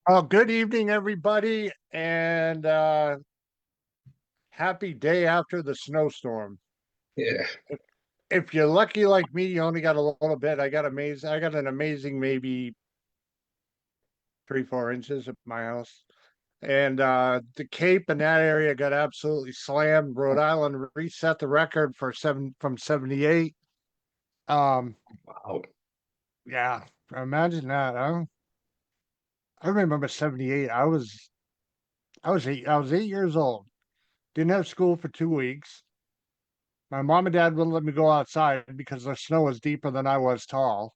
Oh, good evening, everybody, and happy day after the snowstorm. Yeah. If you're lucky like me, you only got a little bit. I got an amazing maybe 3, 4 inches at my house. And the Cape in that area got absolutely slammed. Rhode Island reset the record for seven from 78. Um, Wow. yeah, imagine that. I remember 78. I was 8 years old. Didn't have school for 2 weeks. My mom and dad wouldn't let me go outside because the snow was deeper than I was tall.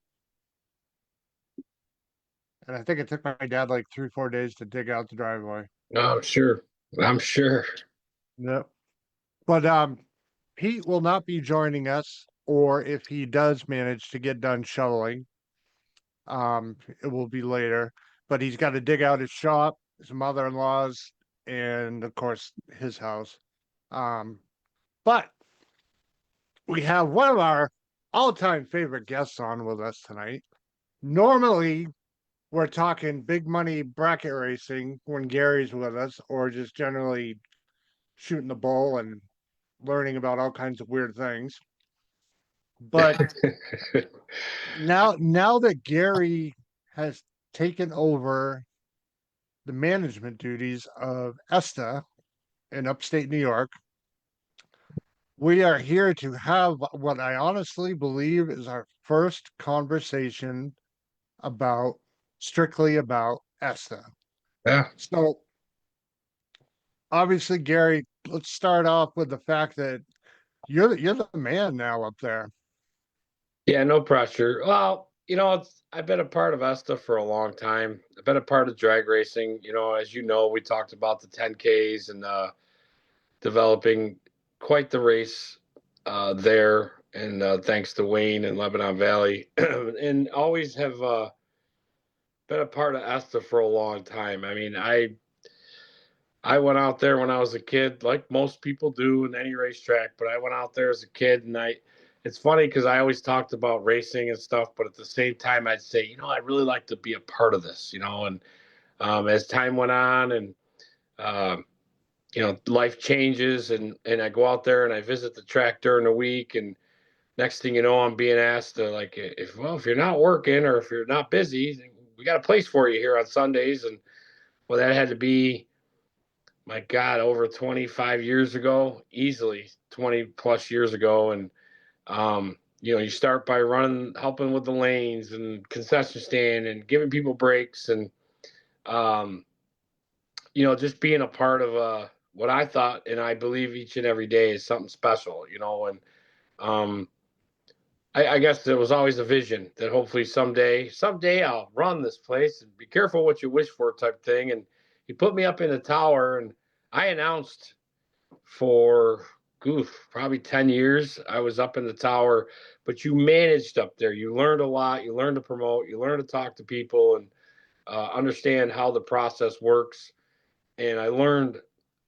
And I think it took my dad like 3, 4 days to dig out the driveway. No, I'm sure. I'm sure. Yep. But Pete will not be joining us, or if he does manage to get done shoveling, it will be later. But he's got to dig out his shop, his mother-in-law's, and of course his house. Um, but we have one of our all-time favorite guests on with us tonight. Normally, we're talking big money bracket racing when Gary's with us, or just generally shooting the bull and learning about all kinds of weird things. But now that Gary has taken over the management duties of ESTA in upstate New York, we are here to have what I honestly believe is our first conversation about strictly about ESTA. Yeah. So obviously, Gary, let's start off with the fact that you're the man now up there. Yeah, no pressure. Well, I've been a part of ESTA for a long time. I've been a part of drag racing. As you know, we talked about the 10Ks and developing quite the race there. And thanks to Wayne and Lebanon Valley, and always have been a part of ESTA for a long time. I mean, I went out there when I was a kid, like most people do in any racetrack, but I went out there as a kid and it's funny because I always talked about racing and stuff, but at the same time, I'd say, I'd really like to be a part of this, and as time went on and, um, life changes and I go out there and I visit the track during the week. And next thing you know, I'm being asked to like, if you're not working or if you're not busy, we got a place for you here on Sundays. And well, that had to be, my God, over 25 years ago, easily 20 plus years ago. And, you start by helping with the lanes and concession stand and giving people breaks and, um, just being a part of what I thought and I believe each and every day is something special, and um, I guess there was always a vision that hopefully someday I'll run this place and be careful what you wish for type thing. And he put me up in the tower and I announced for probably 10 years. I was up in the tower, but you managed up there. You learned a lot. You learned to promote, you learned to talk to people and understand how the process works. And I learned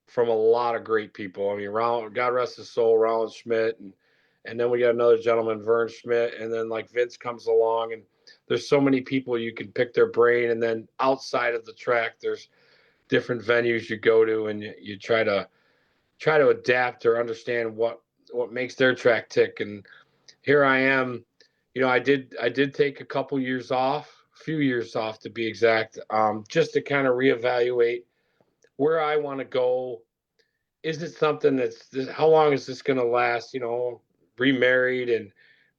from a lot of great people. I mean, God rest his soul, Rollin Schmidt, and then we got another gentleman, Vern Schmidt, and then like Vince comes along, and there's so many people you can pick their brain. And then outside of the track, there's different venues you go to, and you try to adapt or understand what makes their track tick. And here I am. I did take a couple years off, a few years off to be exact, just to kind of reevaluate where I want to go. Is it something how long is this going to last? Remarried, and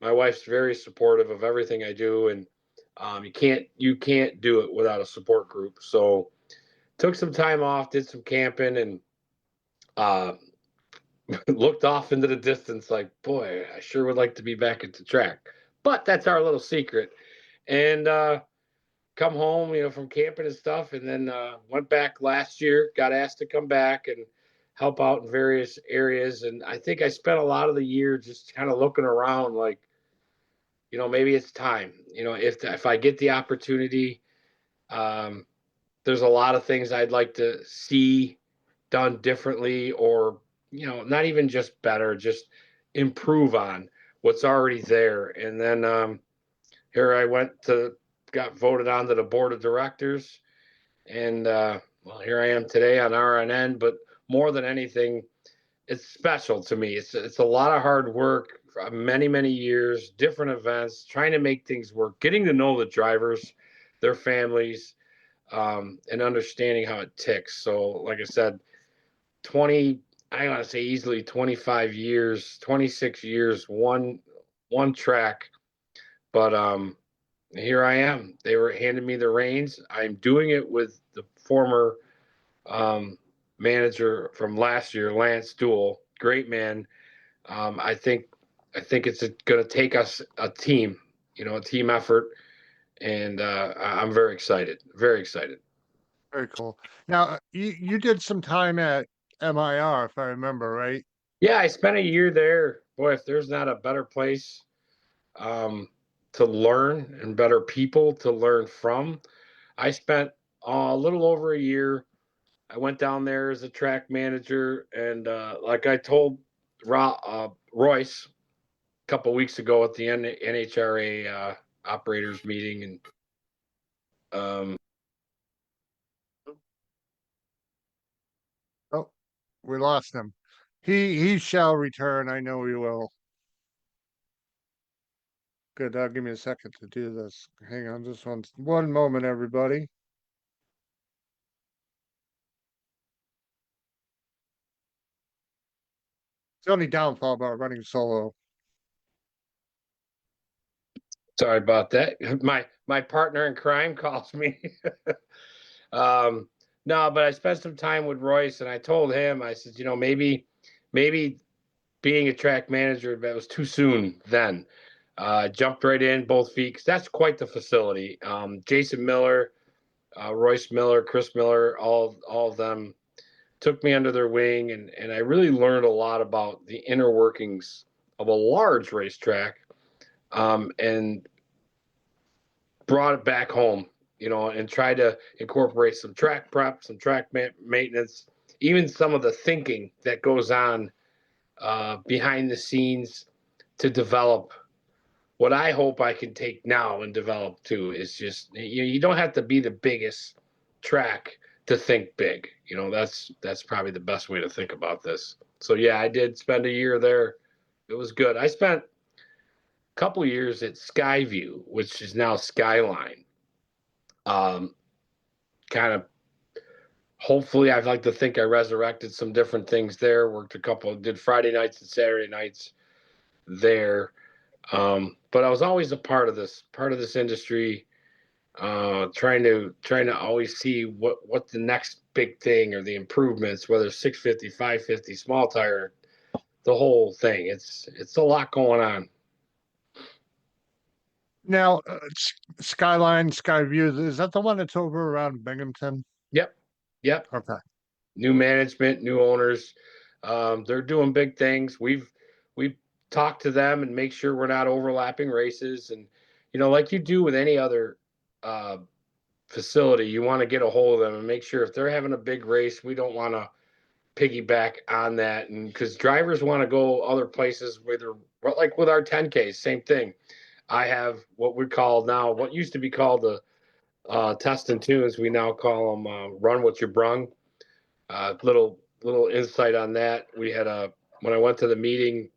my wife's very supportive of everything I do, and you can't do it without a support group. So took some time off, did some camping, and uh, looked off into the distance like, boy, I sure would like to be back at the track. But that's our little secret. And come home, from camping and stuff, and then went back last year, got asked to come back and help out in various areas. And I think I spent a lot of the year just kind of looking around like, maybe it's time. If I get the opportunity, um, there's a lot of things I'd like to see done differently or, not even just better, just improve on what's already there. And then here I got voted onto the board of directors. And well, here I am today on RNN. But more than anything, it's special to me. It's a lot of hard work, many years, different events, trying to make things work, getting to know the drivers, their families, and understanding how it ticks. So, like I said, 20, I want to say easily 25 years, 26 years, one track. But here I am. They were handing me the reins. I'm doing it with the former um, manager from last year, Lance Duell, great man. I think it's going to take us a team, a team effort, and I'm very excited. Very excited. Very cool. Now, you did some time at MIR, if I remember right. Yeah, I spent a year there. Boy, if there's not a better place um, to learn and better people to learn from, I spent a little over a year. I went down there as a track manager, and like I told Royce a couple weeks ago at the NHRA operators meeting, and um, Oh, we lost him. He shall return. I know he will. Good. Give me a second to do this. Hang on, just one moment, everybody. It's the only downfall about running solo. sorry about that. My partner in crime calls me. um, no, but I spent some time with Royce, and I told him, I said, maybe being a track manager, that was too soon then. Jumped right in both feet, 'cause that's quite the facility. Jason Miller, Royce Miller, Chris Miller, all of them took me under their wing, and I really learned a lot about the inner workings of a large racetrack, and brought it back home, and tried to incorporate some track prep, some track maintenance, even some of the thinking that goes on behind the scenes to develop what I hope I can take now and develop too. Is just you don't have to be the biggest track to think big. That's probably the best way to think about this. So yeah, I did spend a year there. It was good. I spent a couple years at Skyview, which is now Skyline. Um, Kind of hopefully I'd like to think I resurrected some different things there. Worked a couple, did Friday nights and Saturday nights there. But I was always a part of this industry, trying to always see what the next big thing or the improvements, whether 650, 550, small tire, the whole thing. It's a lot going on. Now, Skyline, Skyview, is that the one that's over around Binghamton? Yep, yep. Okay. New management, new owners. They're doing big things. We've talked to them and make sure we're not overlapping races, and like you do with any other uh, facility, you want to get a hold of them and make sure if they're having a big race, we don't want to piggyback on that. And because drivers want to go other places, whether like with our 10Ks, same thing. I have what we call now, what used to be called the test and tunes. We now call them run what you brung. Little insight on that. We had when I went to the meeting,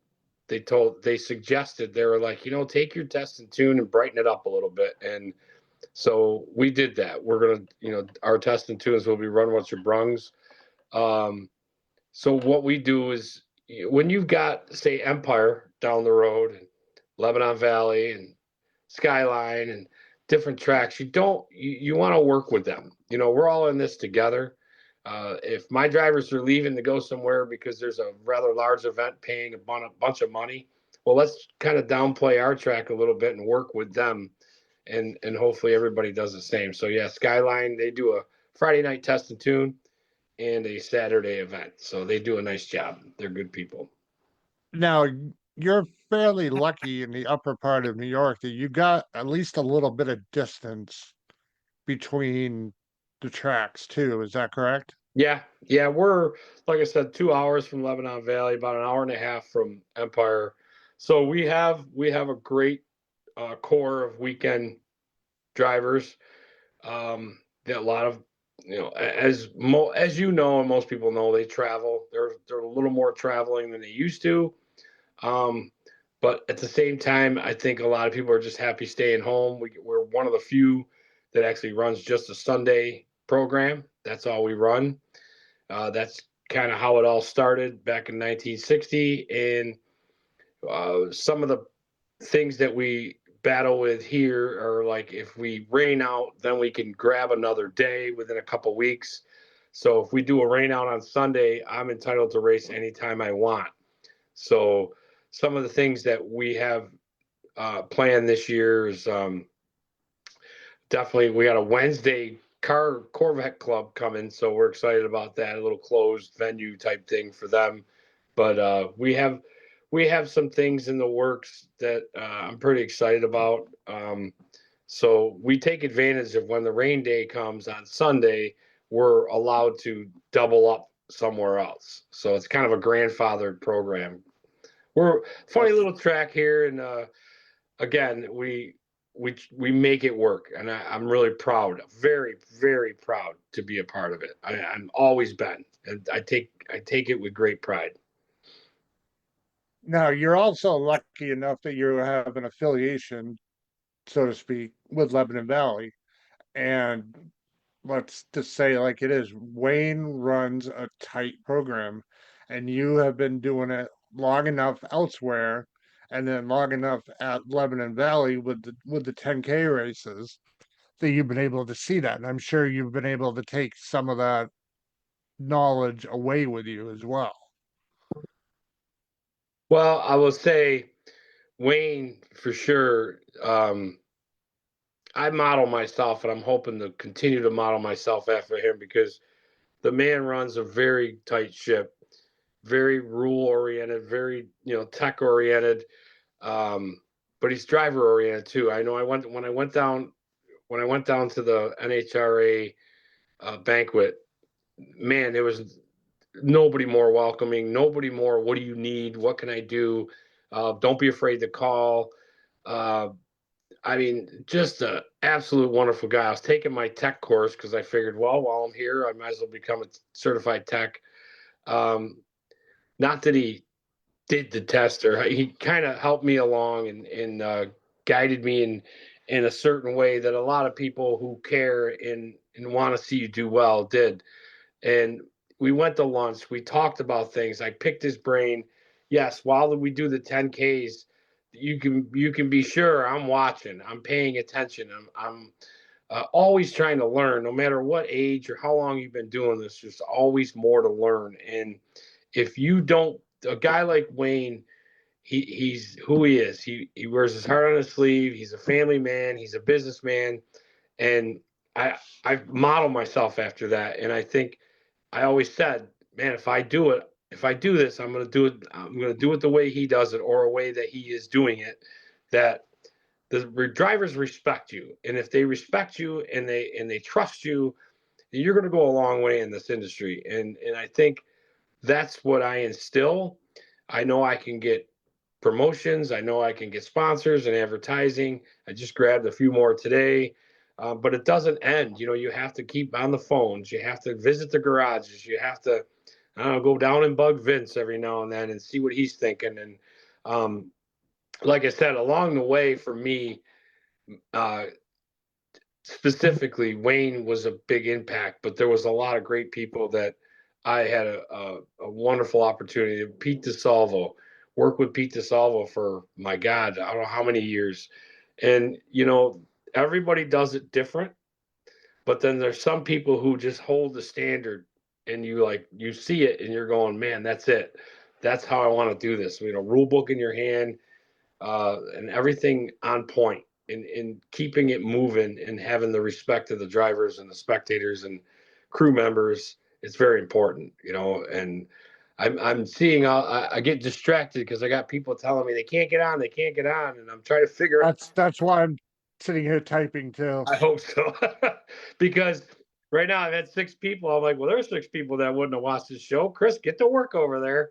they suggested, they were like, take your test and tune and brighten it up a little bit. And so we did that. We're gonna, our test and tunes will be run what you brungs. Um, so what we do is when you've got, say, Empire down the road, and Lebanon Valley and Skyline and different tracks, you want to work with them. We're all in this together. If my drivers are leaving to go somewhere because there's a rather large event paying a bunch of money, well, let's kind of downplay our track a little bit and work with them, and hopefully everybody does the same. So yeah, Skyline, they do a Friday night test and tune and a Saturday event. So they do a nice job. They're good people. Now, you're fairly lucky in the upper part of New York that you got at least a little bit of distance between the tracks too. Is that correct? Yeah, yeah, we're like I said, 2 hours from Lebanon Valley, about an hour and a half from Empire. So we have a great core of weekend drivers. A lot of as you know, and most people know, they travel. They're a little more traveling than they used to. Um, but at the same time, I think a lot of people are just happy staying home. We're one of the few that actually runs just a Sunday program. That's all we run. That's kind of how it all started back in 1960. And some of the things that we battle with here are like if we rain out, then we can grab another day within a couple weeks. So if we do a rain out on Sunday, I'm entitled to race anytime I want. So some of the things that we have planned this year is definitely we got a Wednesday Corvette club coming, so we're excited about that. A little closed venue type thing for them, but we have some things in the works that I'm pretty excited about. So we take advantage of when the rain day comes on Sunday, we're allowed to double up somewhere else. So it's kind of a grandfathered program. We're funny That's little track here, and again, we make it work, and I'm really proud, very very proud to be a part of it. I'm always been, and I take it with great pride. now you're also lucky enough that you have an affiliation, so to speak, with Lebanon Valley. And let's just say like it is, Wayne runs a tight program, and you have been doing it long enough elsewhere, and then long enough at Lebanon Valley with the 10K races that you've been able to see that. And I'm sure you've been able to take some of that knowledge away with you as well. Well, I will say Wayne for sure. I model myself, and I'm hoping to continue to model myself after him because the man runs a very tight ship, very rule oriented, very tech oriented. Um, but he's driver oriented too. I know I went down to the NHRA banquet. Man, there was nobody more welcoming, nobody more. What do you need? What can I do? Don't be afraid to call. Uh, I mean, just an absolute wonderful guy. I was taking my tech course because I figured, well, while I'm here, I might as well become a certified tech. Um, Not that he did the test, or he kind of helped me along and guided me in a certain way that a lot of people who care and want to see you do well did. And we went to lunch. We talked about things. I picked his brain. Yes, while we do the 10Ks, you can be sure I'm watching. I'm paying attention. I'm always trying to learn, no matter what age or how long you've been doing this. There's always more to learn. And if you don't, a guy like Wayne, he's who he is. He wears his heart on his sleeve. He's a family man. He's a businessman, and I model myself after that. And I think I always said, man, if I do this, I'm going to do it. I'm going to do it the way he does it, or a way that he is doing it. That the drivers respect you, and if they respect you and they trust you, you're going to go a long way in this industry. And I think that's what I instill. I know I can get promotions. I know I can get sponsors and advertising. I just grabbed a few more today. But it doesn't end. You have to keep on the phones. You have to visit the garages. You have to, I don't know, go down and bug Vince every now and then and see what he's thinking. And um, like I said, along the way for me, uh, specifically, Wayne was a big impact, but there was a lot of great people that I had a wonderful opportunity. Pete DeSalvo, work with Pete DeSalvo for, my God, I don't know how many years. And, everybody does it different, but then there's some people who just hold the standard, and you see it and you're going, man, that's it. That's how I want to do this. Rule book in your hand, and everything on point, and keeping it moving and having the respect of the drivers and the spectators and crew members. It's very important. And I'm seeing, I get distracted because I got people telling me they can't get on, and I'm trying to figure. That's why I'm sitting here typing too. I hope so. Because right now I've had 6 people. I'm like, well, there's 6 people that wouldn't have watched this show. Chris, get to work over there.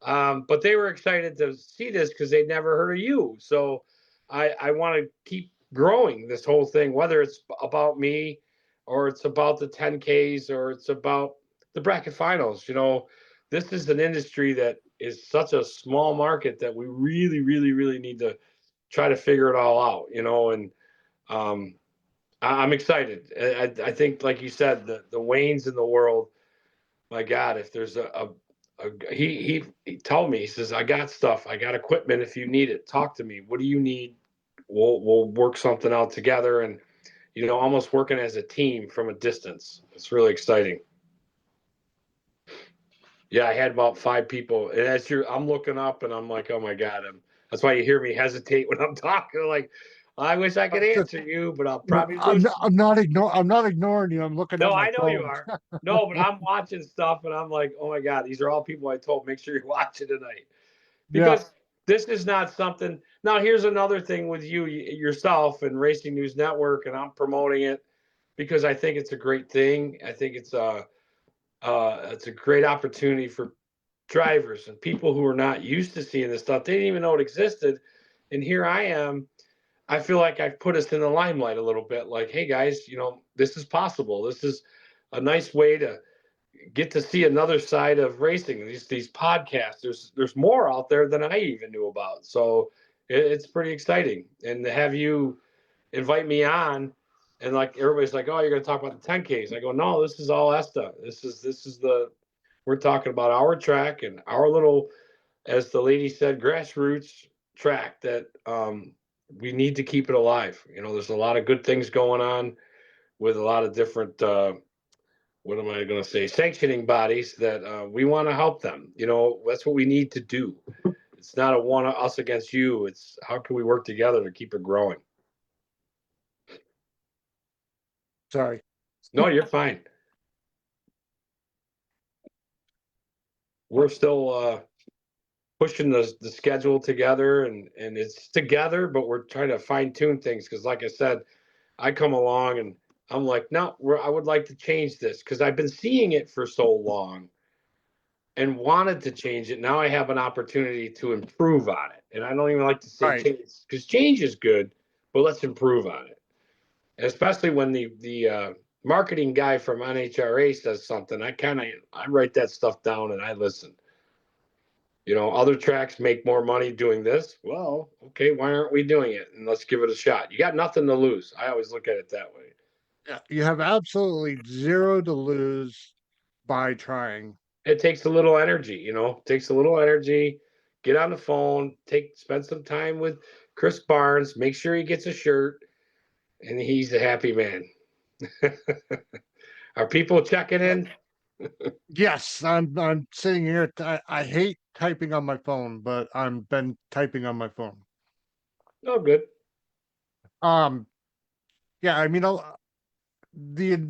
But they were excited to see this because they'd never heard of you. So I want to keep growing this whole thing, whether it's about me, or it's about the 10Ks, or it's about the bracket finals. This is an industry that is such a small market that we really, really, really need to try to figure it all out, and um, I'm excited. I think, like you said, the Waynes in the world, my God, if there's he told me, he says, I got stuff, I got equipment. If you need it, talk to me. What do you need? We'll work something out together, and almost working as a team from a distance. It's really exciting. Yeah, I had about 5 people, and I'm looking up, and I'm like, oh my God, that's why you hear me hesitate when I'm talking. Like, I wish I could Just, answer you, but I'll probably I'm lose not, you. I'm not ignoring you. I'm looking No, at my I know you phone. are. No, but I'm watching stuff, and I'm like, oh my God, these are all people I told make sure you watch it tonight, Yeah. because this is not something. Now, here's another thing with you yourself and Racing News Network, and I'm promoting it because I think it's a great thing. I think it's a great opportunity for drivers and people who are not used to seeing this stuff. They didn't even know it existed, and here I am. I feel like I've put us in the limelight a little bit. Like, hey guys, this is possible. This is a nice way to get to see another side of racing. These podcasts. There's more out there than I even knew about. So it's pretty exciting. And to have you invite me on, and like everybody's like, oh, you're going to talk about the 10Ks. I go, no, this is all ESTA. This is the we're talking about our track and our little, as the lady said, grassroots track that we need to keep it alive. There's a lot of good things going on with a lot of different what am I going to say, sanctioning bodies that we want to help them. That's what we need to do. It's not a one of us against you. It's how can we work together to keep it growing. Sorry. No, you're fine. We're still pushing the schedule together, and it's together, but we're trying to fine tune things because, like I said, I come along and I'm like, no, I would like to change this because I've been seeing it for so long and wanted to change it. Now I have an opportunity to improve on it. And I don't even like to say Right. change because change is good, but let's improve on it. And especially when the marketing guy from NHRA says something, I write that stuff down and I listen. Other tracks make more money doing this. Well, okay, why aren't we doing it? And let's give it a shot. You got nothing to lose. I always look at it that way. Yeah. You have absolutely zero to lose by trying. It takes a little energy, it takes a little energy. Get on the phone, spend some time with Chris Barnes, make sure he gets a shirt, and he's a happy man. Are people checking in? Yes, I'm sitting here. I hate typing on my phone, but I'm been typing on my phone. Oh, good. Um, yeah, I mean, the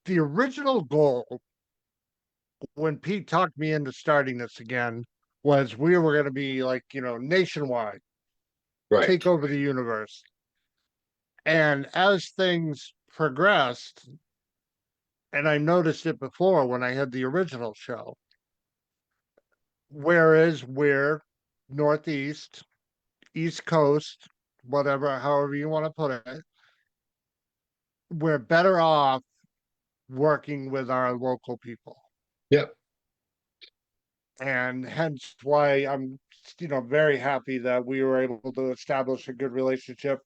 the original goal when Pete talked me into starting this again was we were going to be like, nationwide, take Right. over the universe. And as things progressed, and I noticed it before when I had the original show, whereas we're Northeast, East Coast, whatever, however you want to put it, we're better off working with our local people. Yep. And hence why I'm, very happy that we were able to establish a good relationship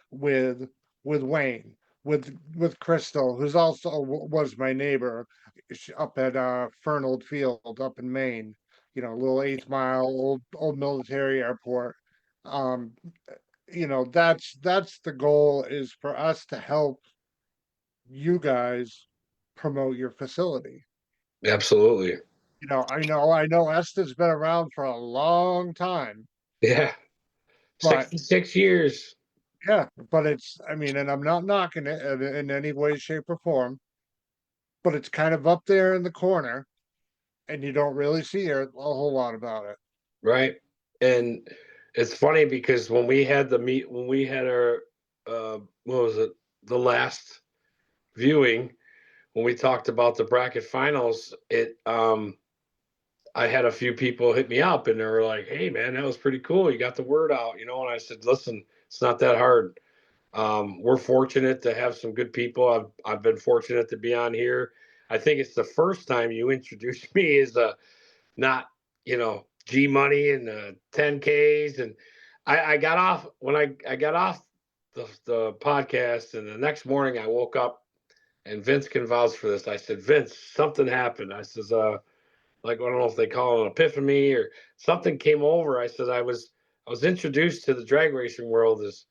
with Wayne, with Crystal, who's also was my neighbor up at Fernald Field up in Maine, little 8th Mile old military airport. Um, that's the goal, is for us to help you guys promote your facility. Absolutely. I know Esta's been around for a long time, Yeah. but 66 years. yeah, but I mean, and I'm not knocking it in any way, shape, or form, but it's kind of up there in the corner, and you don't really see a whole lot about it. Right. And it's funny because when we had our, what was it, the last viewing, when we talked about the bracket finals, I had a few people hit me up and they were like, hey man, that was pretty cool. You got the word out, and I said, listen, it's not that hard. We're fortunate to have some good people. I've been fortunate to be on here. I think it's the first time you introduced me as a not, G Money and 10Ks. And I got off when I got off the podcast, and the next morning I woke up, and Vince can vouch for this. I said, Vince, something happened. I says, like, I don't know if they call it an epiphany or something came over. I said, I was introduced to the drag racing world as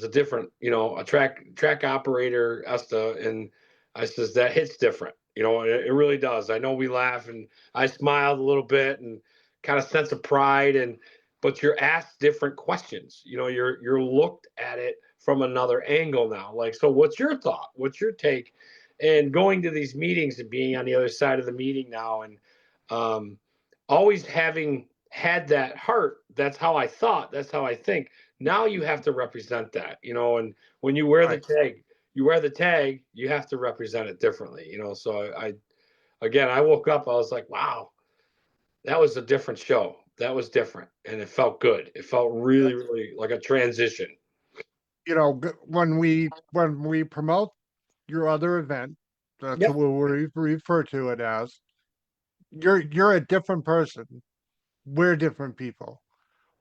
a different, a track operator, ESTA, and I says that hits different. It really does. I know we laugh, and I smiled a little bit and kind of sense of pride, but you're asked different questions. You're looked at it from another angle now. Like, so what's your thought? What's your take? And going to these meetings and being on the other side of the meeting now, and um, always having had that heart. That's how I thought. That's how I think. Now you have to represent that, and when you wear the Right. tag, you have to represent it differently, So I again, I woke up, I was like, wow, that was a different show. That was different, and it felt good. It felt Yeah. really, really like a transition. When we promote your other event, that's Yep. what we refer to it as. You're a different person. We're different people.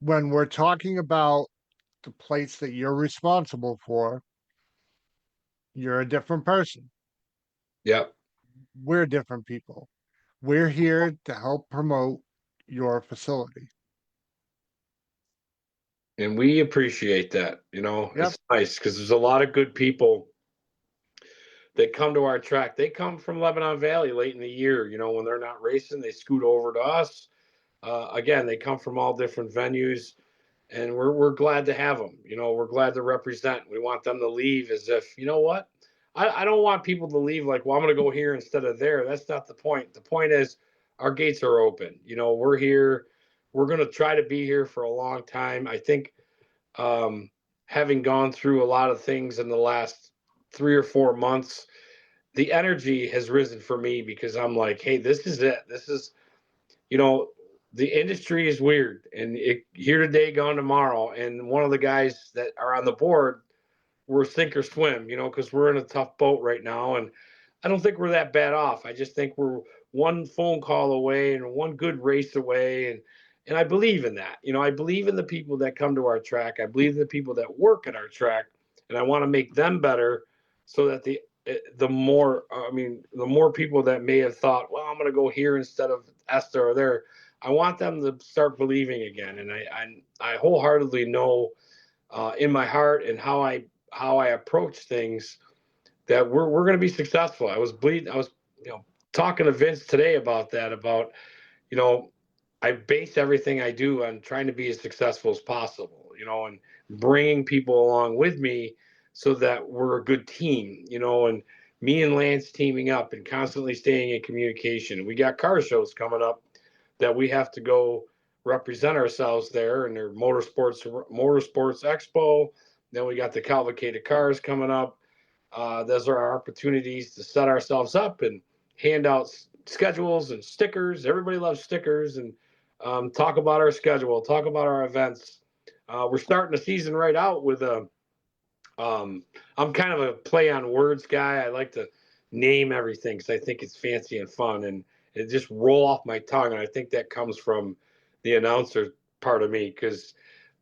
When we're talking about the plates that you're responsible for, you're a different person. Yep. We're different people. We're here to help promote your facility. And we appreciate that. Yep. It's nice because there's a lot of good people that come to our track. They come from Lebanon Valley late in the year. When they're not racing, they scoot over to us. Again, they come from all different venues, and we're glad to have them. We're glad to represent. We want them to leave as if, what? I don't want people to leave like, well, I'm going to go here instead of there. That's not the point. The point is our gates are open. We're here. We're going to try to be here for a long time. I think having gone through a lot of things in the last 3 or 4 months, the energy has risen for me because I'm like, hey, this is it. This is, you know, the industry is weird, and here today, gone tomorrow. And one of the guys that are on the board, we're sink or swim, because we're in a tough boat right now. And I don't think we're that bad off. I just think we're one phone call away and one good race away. And I believe in that. I believe in the people that come to our track. I believe in the people that work at our track, and I want to make them better so that the more people that may have thought, well, I'm going to go here instead of ESTA or there, I want them to start believing again. And I wholeheartedly know in my heart and how I approach things that we're going to be successful. I was talking to Vince today about that, you know, I base everything I do on trying to be as successful as possible, and bringing people along with me so that we're a good team, and me and Lance teaming up and constantly staying in communication. We got car shows coming up that we have to go represent ourselves there, and their motorsports expo. Then we got the cavalcade of cars coming up. Those are our opportunities to set ourselves up and hand out schedules and stickers. Everybody loves stickers, and talk about our schedule, talk about our events. We're starting the season right out with a. I'm kind of a play on words guy. I like to name everything because I think it's fancy and fun, and it just roll off my tongue. And I think that comes from the announcer part of me because,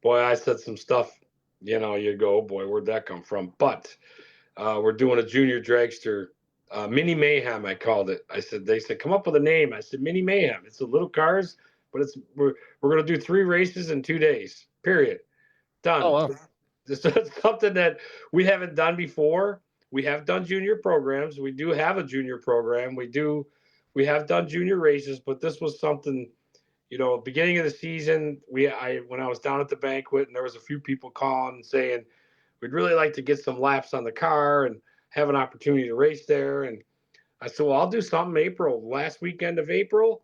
boy, I said some stuff. You go, oh boy, where'd that come from? But we're doing a junior dragster, mini mayhem. I called it. They said, come up with a name. I said, mini mayhem. It's the little cars, but we're going to do 3 races in 2 days. Period. Oh, Done. wow. This is something that we haven't done before. We have done junior programs. We do have a junior program. We have done junior races, but this was something, beginning of the season, when I was down at the banquet and there was a few people calling and saying, we'd really like to get some laps on the car and have an opportunity to race there. And I said, well, I'll do something April, last weekend of April.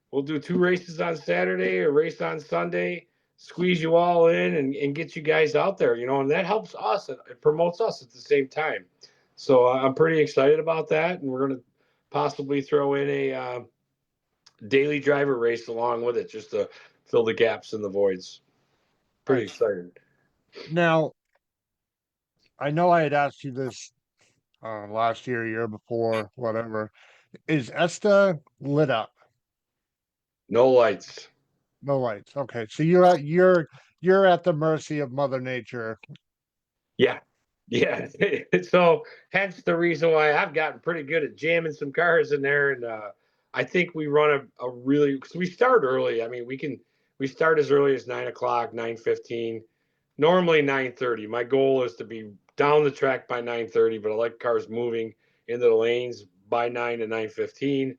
We'll do 2 races on Saturday, a race on Sunday, squeeze you all in and get you guys out there, and that helps us. It promotes us at the same time. So I'm pretty excited about that. And we're going to possibly throw in a daily driver race along with it just to fill the gaps and the voids. Pretty Right. excited. Now, I know I had asked you this last year before, whatever. Is ESTA lit up? No lights. No lights. Okay, so you're at the mercy of Mother Nature. Yeah. Yeah. So hence the reason why I've gotten pretty good at jamming some cars in there. And I think we run a really, because we start early. I mean, we start as early as 9 o'clock, 9:15, normally 9:30. My goal is to be down the track by 9:30, but I like cars moving into the lanes by 9 to 9:15.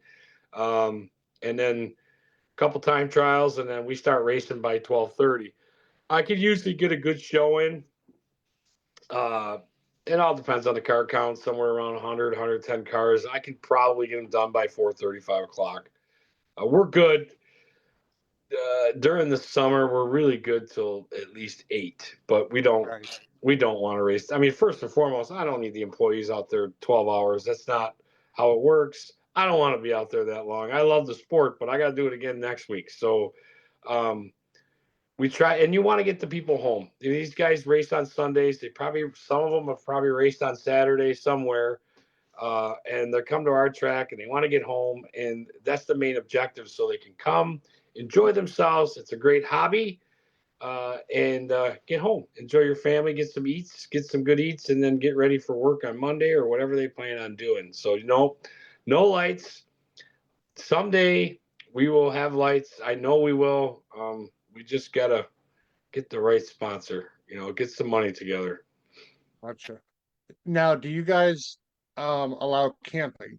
And then a couple time trials, and then we start racing by 12:30. I could usually get a good show in. Uh, it all depends on the car count. Somewhere around 100, 110 cars. I can probably get them done by 4:30, 5 o'clock. We're good during the summer. We're really good till at least 8, but we don't Right. we don't want to race. I mean, first and foremost, I don't need the employees out there 12 hours. That's not how it works. I don't want to be out there that long. I love the sport, but I got to do it again next week. So, um, we try, and you want to get the people home. These guys race on Sundays. They probably, some of them have probably raced on Saturday somewhere, and they come to our track and they want to get home, and that's the main objective. So they can come, enjoy themselves. It's a great hobby, and get home, enjoy your family, get some eats, get some good eats, and then get ready for work on Monday or whatever they plan on doing. So no lights. Someday we will have lights. I know we will. We just gotta get the right sponsor. Get some money together. Gotcha. Now, do you guys allow camping?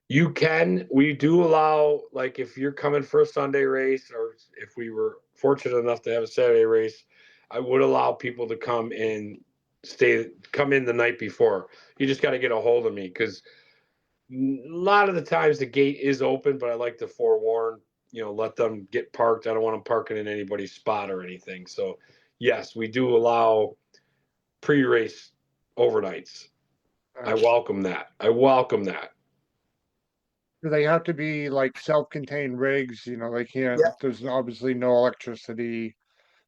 You can. We do allow, like, if you're coming for a Sunday race, or if we were fortunate enough to have a Saturday race, I would allow people to come in the night before. You just got to get a hold of me, because a lot of the times the gate is open, but I like to forewarn, let them get parked. I don't want them parking in anybody's spot or anything. So, yes, we do allow pre-race overnights. I Gotcha. welcome that. I welcome that. Do they have to be like self-contained rigs? They can't, there's obviously no electricity,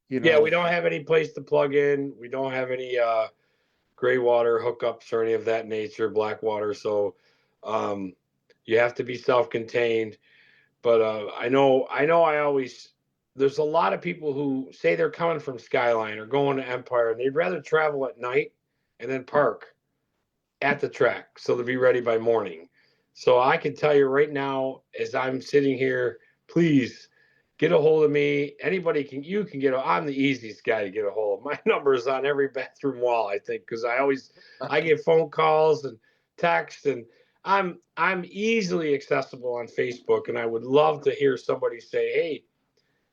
you Yeah, we know. don't have any place to plug in. We don't have any gray water hookups or any of that nature, black water. So um, you have to be self-contained. But I always, there's a lot of people who say they're coming from Skyline or going to Empire, and they'd rather travel at night and then park at the track so they'll be ready by morning. So I can tell you right now, as I'm sitting here, please get a hold of me. Anybody you can I'm the easiest guy to get a hold of. My number is on every bathroom wall, I think, because I get phone calls and texts, and I'm easily accessible on Facebook, and I would love to hear somebody say, "Hey,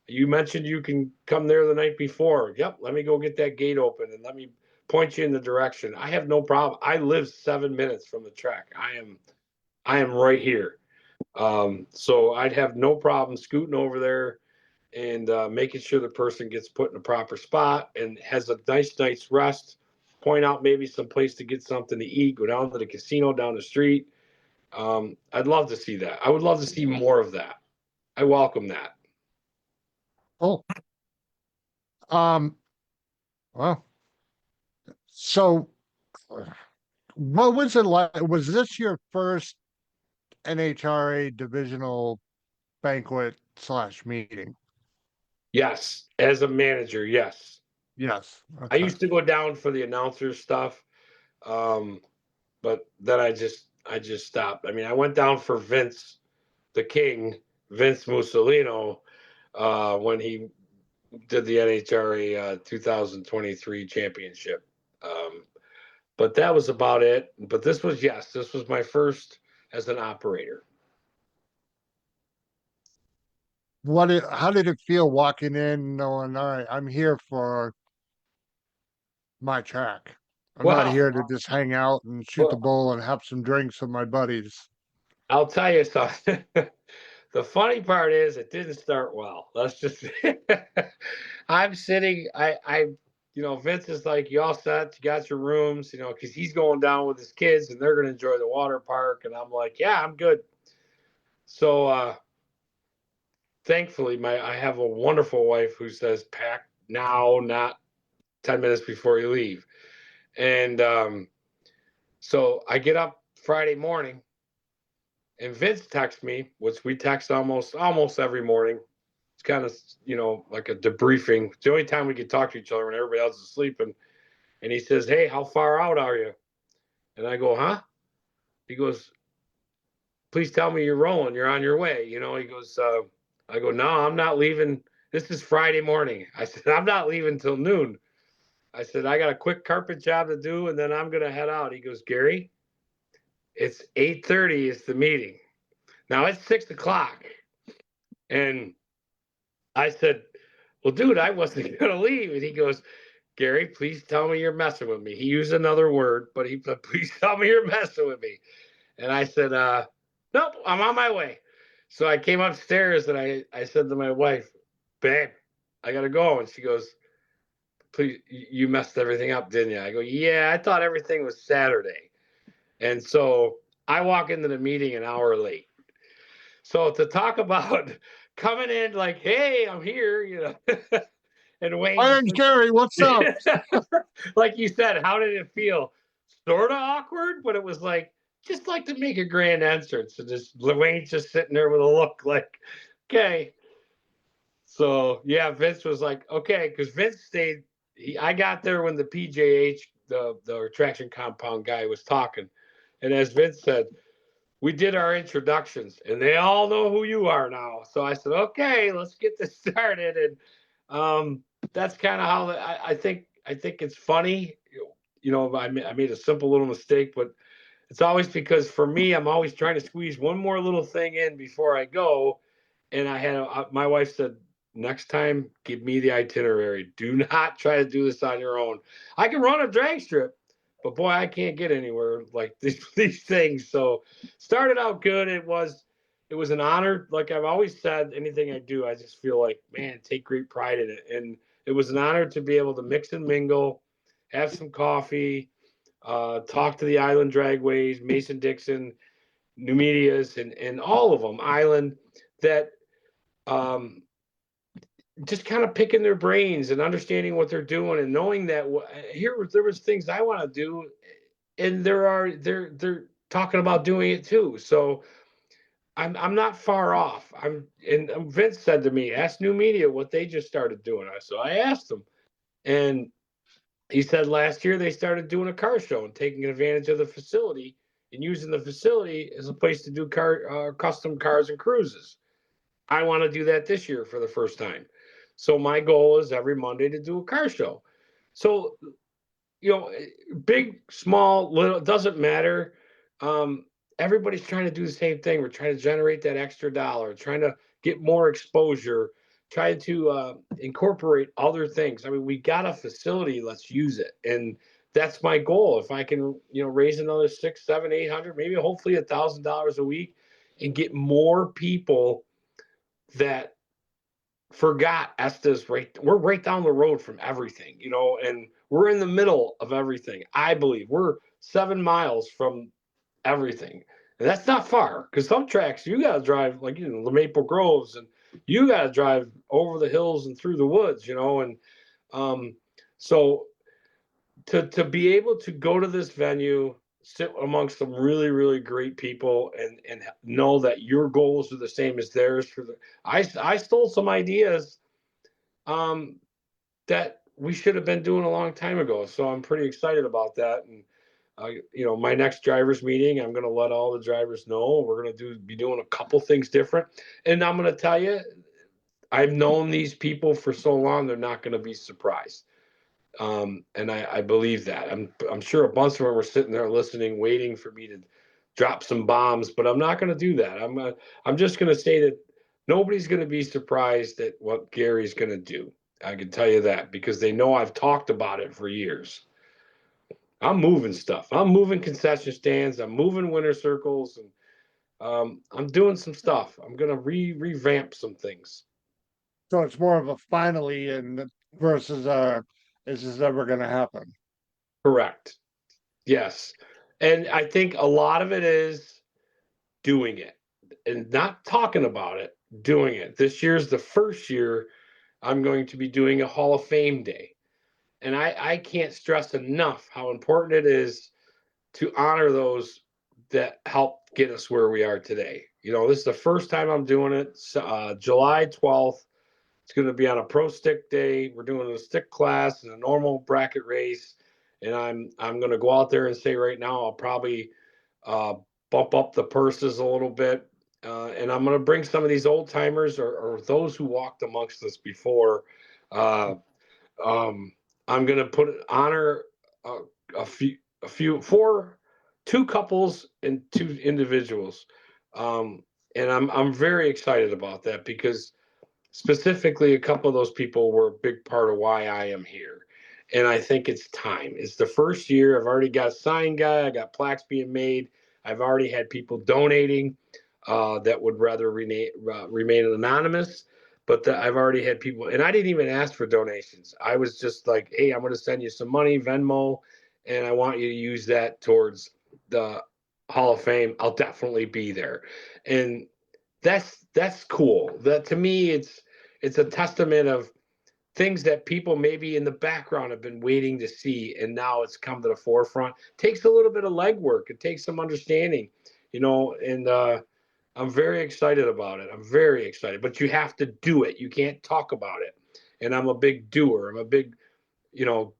you mentioned you can come there the night before. Yep, let me go get that gate open and let me point you in the direction." I have no problem. I live 7 minutes from the track. I am right here. So I'd have no problem scooting over there and making sure the person gets put in a proper spot and has a nice night's rest. Point out maybe some place to get something to eat. Go down to the casino down the street. I'd love to see that. I would love to see more of that. I welcome that. Oh, um, well, so what was it like? Was this your first NHRA divisional banquet/meeting? Yes, as a manager, yes. Yes. I Okay. used to go down for the announcer stuff, um, but then I just stopped. I mean, I went down for Vince, the King, Vince Mussolino, when he did the NHRA 2023 championship. Um, but that was about it. But this was my first as an operator. How did it feel walking in knowing, all right, I'm here for my track. I'm not Well, here to just hang out and shoot the well, bull and have some drinks with my buddies. I'll tell you something. The funny part is it didn't start well. Let's just I'm sitting, Vince is like, "You all set? You got your rooms?" Because he's going down with his kids and they're gonna enjoy the water park. And I'm like, "Yeah, I'm good." So thankfully I have a wonderful wife who says, "Pack now, not 10 minutes before you leave." And so I get up Friday morning, and Vince texts me, which we text almost every morning. It's kind of, like a debriefing. It's the only time we can talk to each other when everybody else is sleeping. And he says, "Hey, how far out are you?" And I go, "Huh?" He goes, "Please tell me you're rolling. You're on your way." He goes, I go, "No, I'm not leaving. This is Friday morning." I said, "I'm not leaving till noon." I said, "I got a quick carpet job to do, and then I'm going to head out." He goes, "Gary, it's 8:30. It's the meeting. Now it's 6 o'clock." And I said, "Well, dude, I wasn't going to leave." And he goes, "Gary, please tell me you're messing with me." He used another word, but he said, "Please tell me you're messing with me." And I said, "Nope, I'm on my way." So I came upstairs and I said to my wife, "Babe, I got to go." And she goes, "Please, you messed everything up, didn't you?" I go, "Yeah, I thought everything was Saturday." And so I walk into the meeting an hour late. So to talk about coming in like, "Hey, I'm here," and Wayne just Iron Gary, what's up? like you said, how did it feel? Sort of awkward, but it was like just like to make a grand entrance, and just Wayne's just sitting there with a look like, okay. So yeah, Vince was like, okay, because Vince stayed. I got there when the PJH, the traction compound guy, was talking, and as Vince said, we did our introductions, and they all know who you are now. So I said, okay, let's get this started, and that's kind of how I think it's funny. I made a simple little mistake, but it's always because for me, I'm always trying to squeeze one more little thing in before I go. And my wife said, "Next time, give me the itinerary. Do not try to do this on your own. I can run a drag strip, but boy, I can't get anywhere like these things." So started out good. It was an honor. Like I've always said, anything I do, I just feel like, man, take great pride in it. And it was an honor to be able to mix and mingle, have some coffee, talk to the Island Dragways, Mason Dixon, New Medias, and all of them, Island, that um, just kind of picking their brains and understanding what they're doing and knowing that there was things I want to do, and they're talking about doing it too. So I'm not far off. And Vince said to me, "Ask New Media what they just started doing." So I asked them, and he said last year they started doing a car show and taking advantage of the facility and using the facility as a place to do custom cars and cruises. I want to do that this year for the first time. So my goal is every Monday to do a car show. So, you know, big, small, little, doesn't matter. Um, Everybody's trying to do the same thing. We're trying to generate that extra dollar, trying to get more exposure, trying to incorporate other things. I mean, we got a facility, let's use it. And that's my goal. If I can, raise another 6, 7, 800, maybe hopefully $1,000 a week, and get more people that forgot ESTA's we're right down the road from everything, and we're in the middle of everything. I believe we're 7 miles from everything. And that's not far, because some tracks you gotta drive, like the Maple Groves, and you gotta drive over the hills and through the woods, and um so to be able to go to this venue, sit amongst some really really great people, and know that your goals are the same as theirs. I stole some ideas um that we should have been doing a long time ago, so I'm pretty excited about that. And my next drivers meeting, I'm going to let all the drivers know we're going to be doing a couple things different. And I'm going to tell you, I've known these people for so long, they're not going to be surprised. And I believe that. I'm sure a bunch of them were sitting there listening, waiting for me to drop some bombs, but I'm not going to do that. I'm just going to say that nobody's going to be surprised at what Gary's going to do. I can tell you that, because they know I've talked about it for years. I'm moving stuff. I'm moving concession stands. I'm moving winter circles, and I'm doing some stuff. I'm gonna revamp some things. So it's more of a finally and versus is this ever gonna happen? Correct. Yes. And I think a lot of it is doing it and not talking about it, doing it. This year's the first year I'm going to be doing a Hall of Fame day. And I can't stress enough how important it is to honor those that helped get us where we are today. You know, this is the first time I'm doing it. July 12th. It's going to be on a pro stick day. We're doing a stick class and a normal bracket race. And I'm going to go out there and say right now I'll probably uh, bump up the purses a little bit. And I'm going to bring some of these old timers or those who walked amongst us before. Uh, um, I'm going to honor a, a few, two couples and two individuals. Um, and I'm very excited about that because specifically a couple of those people were a big part of why I am here. And I think it's time. It's the first year. I've already got a sign guy. I got plaques being made. I've already had people donating that would rather remain anonymous. But I've already had people, and I didn't even ask for donations. I was just like, hey, I'm going to send you some money, Venmo, and I want you to use that towards the Hall of Fame. I'll definitely be there. And that's cool. That to me, it's a testament of things that people maybe in the background have been waiting to see, and now it's come to the forefront. Takes a little bit of legwork. It takes some understanding, you know. And I'm very excited about it. I'm very excited, but you have to do it. You can't talk about it. And I'm a big doer. I'm a big, you know,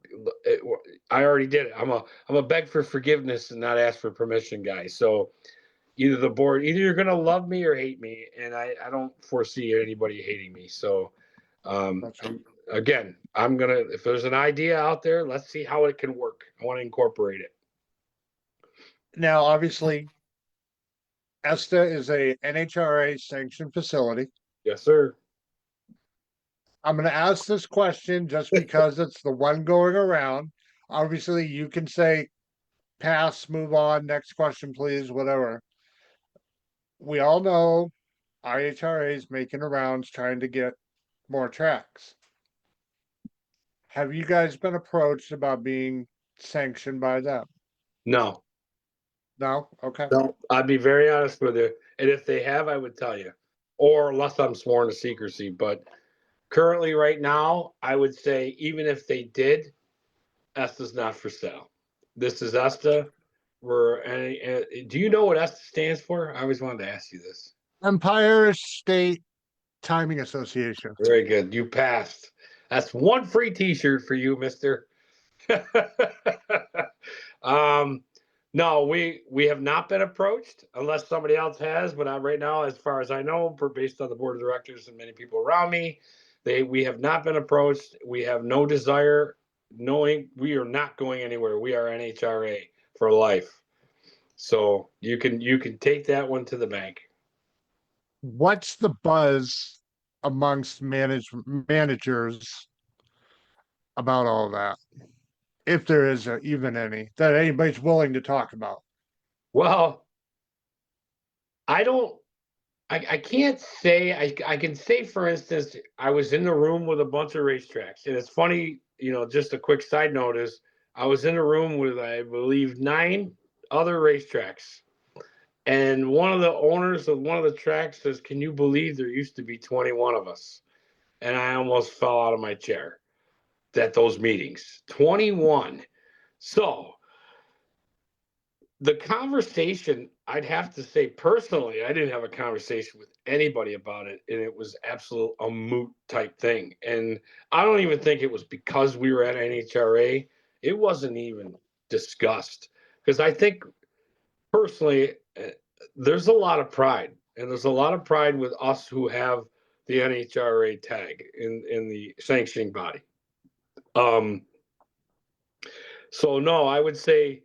I already did it. I'm a beg for forgiveness and not ask for permission guy. So either the board, either you're going to love me or hate me. And I don't foresee anybody hating me. So, That's right. again, I'm going to, if there's an idea out there, let's see how it can work. I want to incorporate it. Now, obviously, ESTA is a NHRA sanctioned facility. Yes, sir. I'm going to ask this question just because it's the one going around. Obviously, you can say pass, move on, next question, please, whatever. We all know IHRA is making rounds trying to get more tracks. Have you guys been approached about being sanctioned by them? No, No? Okay. no, I'd be very honest with you. And if they have, I would tell you, or unless I'm sworn to secrecy. But currently, right now, I would say even if they did, ESTA's not for sale. This is ESTA. Do you know what ESTA stands for? I always wanted to ask you this. Empire State Timing Association. Very good. You passed. That's one free T-shirt for you, Mister. um, no, we have not been approached unless somebody else has. But right now, as far as I know, based on the board of directors and many people around me, we have not been approached. We have no desire, knowing we are not going anywhere. We are NHRA for life. So you can take that one to the bank. What's the buzz amongst managers about all that? If there is even any that anybody's willing to talk about. Well, I don't. I can't say. I can say, for instance, I was in the room with a bunch of racetracks, and it's funny. You know, just a quick side note is I was in a room with, I believe, 9 other racetracks, and one of the owners of one of the tracks says, "Can you believe there used to be 21 of us?" And I almost fell out of my chair at those meetings. 21. So the conversation, I'd have to say personally, I didn't have a conversation with anybody about it, and it was absolute a moot type thing. And I don't even think it was because we were at NHRA. It wasn't even discussed because I think personally, there's a lot of pride, and there's a lot of pride with us who have the NHRA tag in the sanctioning body. So no, I would say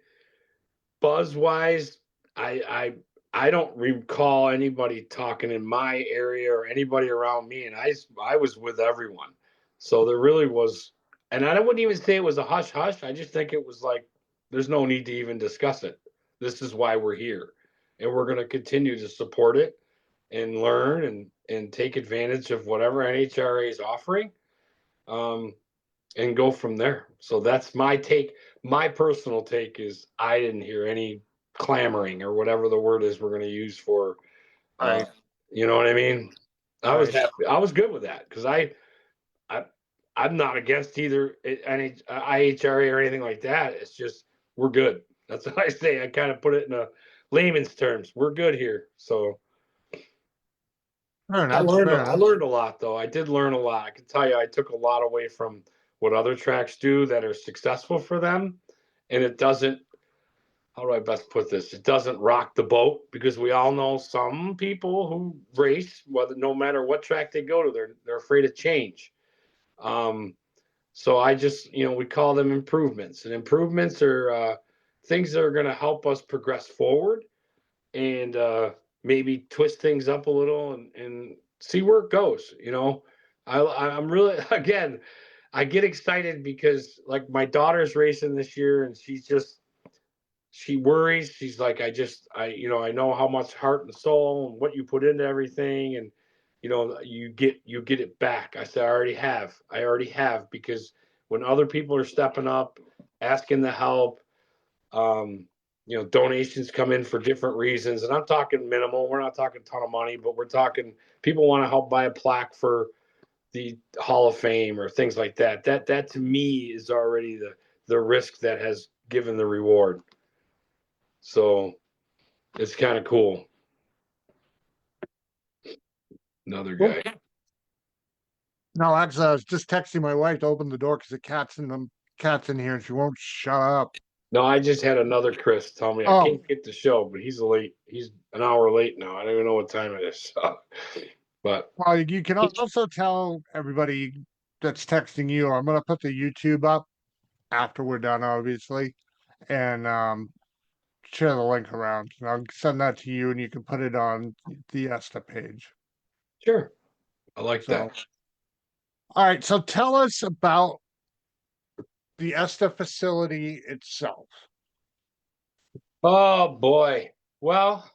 buzz wise, I I don't recall anybody talking in my area or anybody around me, and I was with everyone, so there really was, and I wouldn't even say it was a hush hush. I just think it was like there's no need to even discuss it. This is why we're here, and we're going to continue to support it and learn and take advantage of whatever NHRA is offering. And go from there. So that's my take. My personal take is I didn't hear any clamoring or whatever the word is we're going to use for, uh, Right. you know what I mean? I was Right. happy. I was good with that because I I'm not against either IHRA or anything like that. It's just we're good. That's what I say. I kind of put it in a layman's terms. We're good here. So Fair I enough, learned fair I enough. learned a lot though. I did learn a lot. I can tell you I took a lot away from what other tracks do that are successful for them. And it doesn't, how do I best put this? It doesn't rock the boat because we all know some people who race, whether no matter what track they go to, they're afraid of change. Um, so I just, we call them improvements, and improvements are things that are going to help us progress forward and maybe twist things up a little and see where it goes. I'm really again, I get excited because like my daughter's racing this year, and she worries. She's like, I know how much heart and soul and what you put into everything, and you get it back. I said, I already have, because when other people are stepping up, asking the help, um, donations come in for different reasons, and I'm talking minimal. We're not talking a ton of money, but we're talking people want to help buy a plaque for the Hall of Fame or things like that. That to me is already the risk that has given the reward. So it's kind of cool. Another Cool. guy. No, actually, I was just texting my wife to open the door because the cat's in here and she won't shut up. No, I just had another Chris tell me I Oh, can't get the show, but he's late. He's an hour late now. I don't even know what time it is. So, but well, you can also tell everybody that's texting you. I'm gonna put the YouTube up after we're done, obviously, and share the link around. And I'll send that to you, and you can put it on the ESTA page. sure, I like So, that. all right. So, tell us about the ESTA facility itself. Oh boy. Well,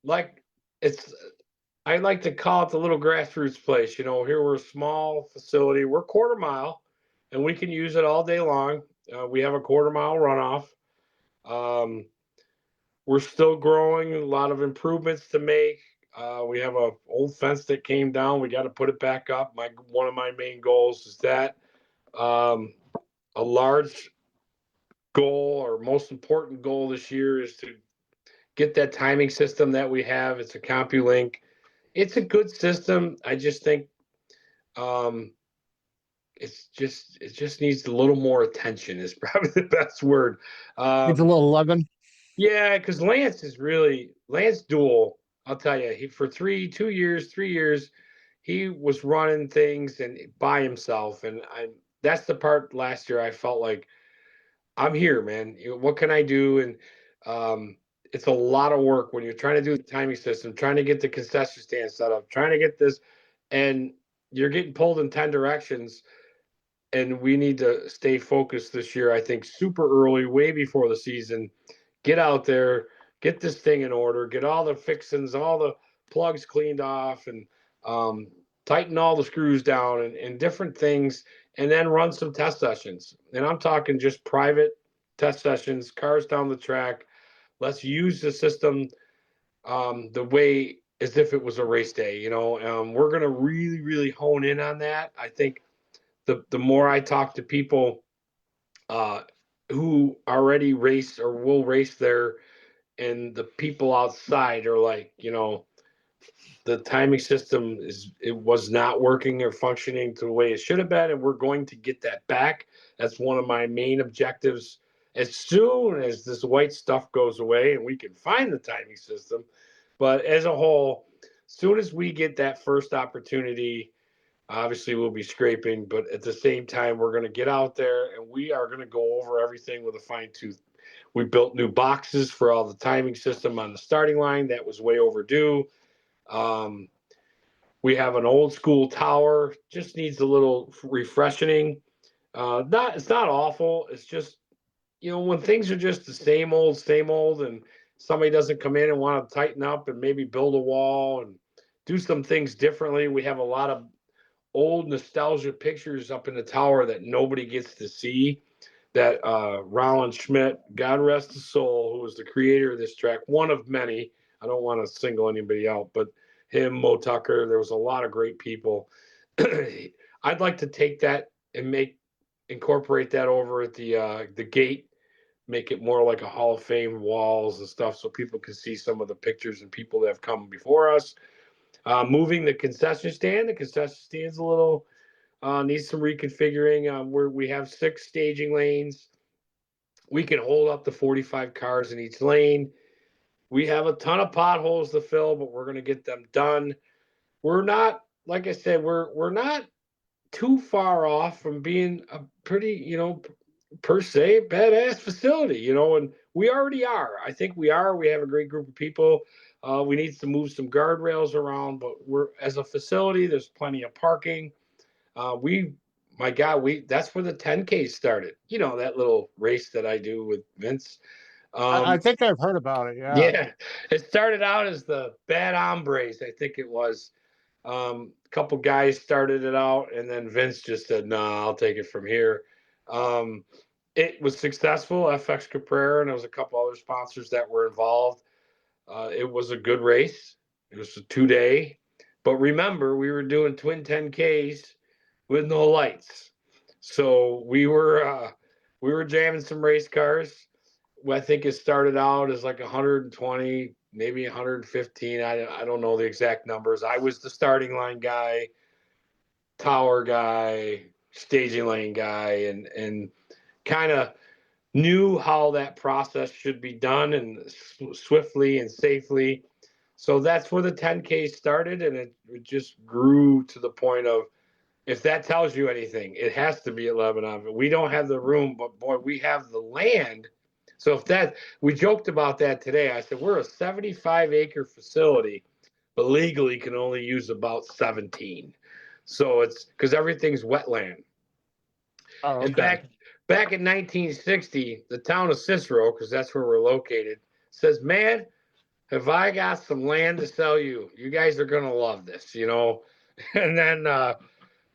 like it's I like to call it the little grassroots place. Here we're a small facility. We're quarter mile, and we can use it all day long. We have a quarter mile runoff. Um, we're still growing. A lot of improvements to make. We have a old fence that came down. We got to put it back up. One of my main goals is that um, a large goal, or most important goal this year, is to get that timing system that we have. It's a CompuLink. It's a good system. I just think um, it just needs a little more attention. Is probably the best word. It's a Um, little 11. yeah, because Lance Duel. I'll tell you, he for 2 years, 3 years, he was running things and by himself, and that's the part last year I felt like I'm here, man. What can I do? And um, it's a lot of work when you're trying to do the timing system, trying to get the concession stand set up, trying to get this, and you're getting pulled in 10 directions. And we need to stay focused this year, I think, super early, way before the season. Get out there, get this thing in order, get all the fixings, all the plugs cleaned off, and um, tighten all the screws down and different things, and then run some test sessions. And I'm talking just private test sessions, cars down the track. Let's use the system the way as if it was a race day. We're going to really, really hone in on that. I think the more I talk to people uh, who already race or will race there, and the people outside are like, the timing system it was not working or functioning to the way it should have been, and we're going to get that back. That's one of my main objectives. As soon as this white stuff goes away and we can find the timing system, but as a whole, as soon as we get that first opportunity, obviously we'll be scraping, but at the same time, we're going to get out there and we are going to go over everything with a fine tooth. We built new boxes for all the timing system on the starting line. That was way overdue. Um, we have an old school tower, just needs a little refreshing. It's not awful. It's just, when things are just the same old, and somebody doesn't come in and want to tighten up and maybe build a wall and do some things differently. We have a lot of old nostalgia pictures up in the tower that nobody gets to see. That Roland Schmidt, God rest his soul, who was the creator of this track, one of many. I don't want to single anybody out, but him, Mo Tucker, there was a lot of great people. I'd like to take that and incorporate that over at the gate, make it more like a Hall of Fame walls and stuff, so people can see some of the pictures and people that have come before us. Moving the concession stand. The concession stand's a little needs some reconfiguring. Where we have 6 staging lanes, we can hold up to 45 cars in each lane. We have a ton of potholes to fill, but we're going to get them done. We're not, like I said, we're not too far off from being a pretty, per se, badass facility, and we already are. I think we are. We have a great group of people. We need to move some guardrails around, but we're, as a facility, there's plenty of parking. My God, that's where the 10K started. That little race that I do with Vince. I think I've heard about it. Yeah. Yeah, it started out as the Bad Hombres, I think it was. A couple guys started it out, and then Vince just said, "No, I'll take it from here." Um, it was successful. FX Caprera, and there was a couple other sponsors that were involved. It was a good race. It was a 2-day, but remember, we were doing twin 10Ks with no lights, so we were jamming some race cars. I think it started out as like 120, maybe 115. I don't know the exact numbers. I was the starting line guy, tower guy, staging lane guy, and kind of knew how that process should be done and swiftly and safely. So that's where the 10K started, and it just grew to the point of, if that tells you anything, it has to be at Lebanon. We don't have the room, but boy, we have the land. So we joked about that today. I said, we're a 75-acre facility, but legally can only use about 17. So it's because everything's wetland. Oh, And okay. back in 1960, the town of Cicero, because that's where we're located, says, "Man, have I got some land to sell you? You guys are gonna love this, And then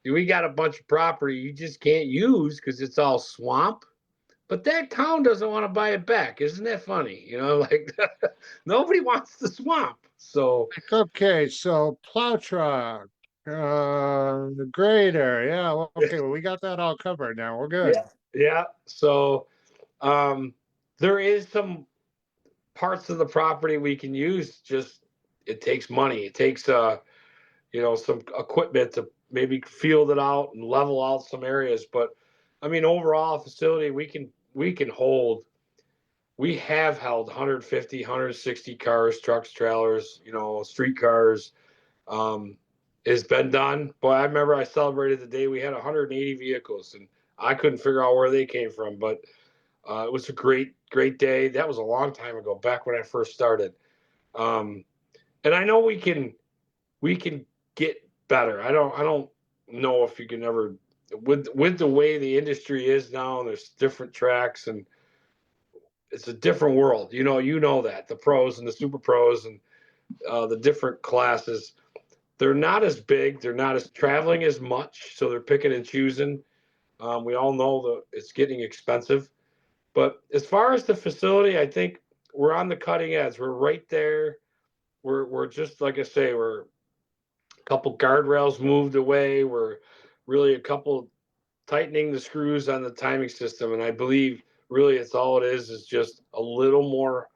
we got a bunch of property you just can't use because it's all swamp. But that town doesn't want to buy it back. Isn't that funny? Like nobody wants the swamp. So Okay, so plow truck, grader. Yeah, well, okay, well, we got that all covered now. We're good. yeah, yeah. So um, there is some parts of the property we can use. Just it takes money. It takes some equipment to maybe field it out and level out some areas. But I mean, overall facility, we can hold. We have held 150, 160 cars, trucks, trailers, street cars. Um, it's been done. Boy, I remember I celebrated the day we had 180 vehicles, and I couldn't figure out where they came from. But it was a great, great day. That was a long time ago, back when I first started. Um, and I know we can get better. I don't know if you can ever, with the way the industry is now, and there's different tracks, and it's a different world. You know that the pros and the super pros and the different classes, they're not as big. They're not as traveling as much, so they're picking and choosing. We all know that it's getting expensive, but as far as the facility, I think we're on the cutting edge. We're right there. We're just like I say, we're a couple guardrails moved away. We're really a couple tightening the screws on the timing system, and I believe really it's all it is just a little more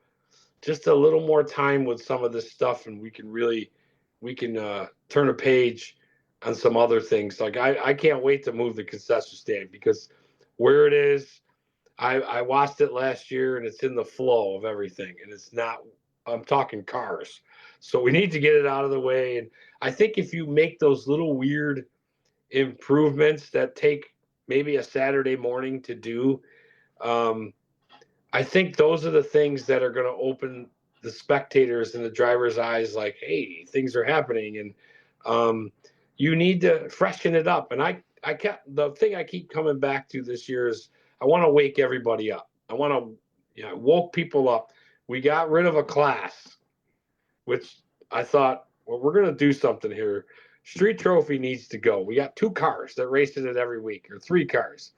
time with some of this stuff, and we can turn a page on some other things. Like I can't wait to move the concession stand, because where it is, I watched it last year, and it's in the flow of everything, and it's not. I'm talking cars, so we need to get it out of the way. And I think if you make those little weird improvements that take maybe a Saturday morning to do, um, I think those are the things that are going to open the spectators and the driver's eyes, like, hey, things are happening, and you need to freshen it up. And I kept the thing I keep coming back to this year is I want to wake everybody up. I want to, woke people up. We got rid of a class, which I thought, well, we're going to do something here. Street Trophy needs to go. We got 2 cars that race in it every week, or 3 cars.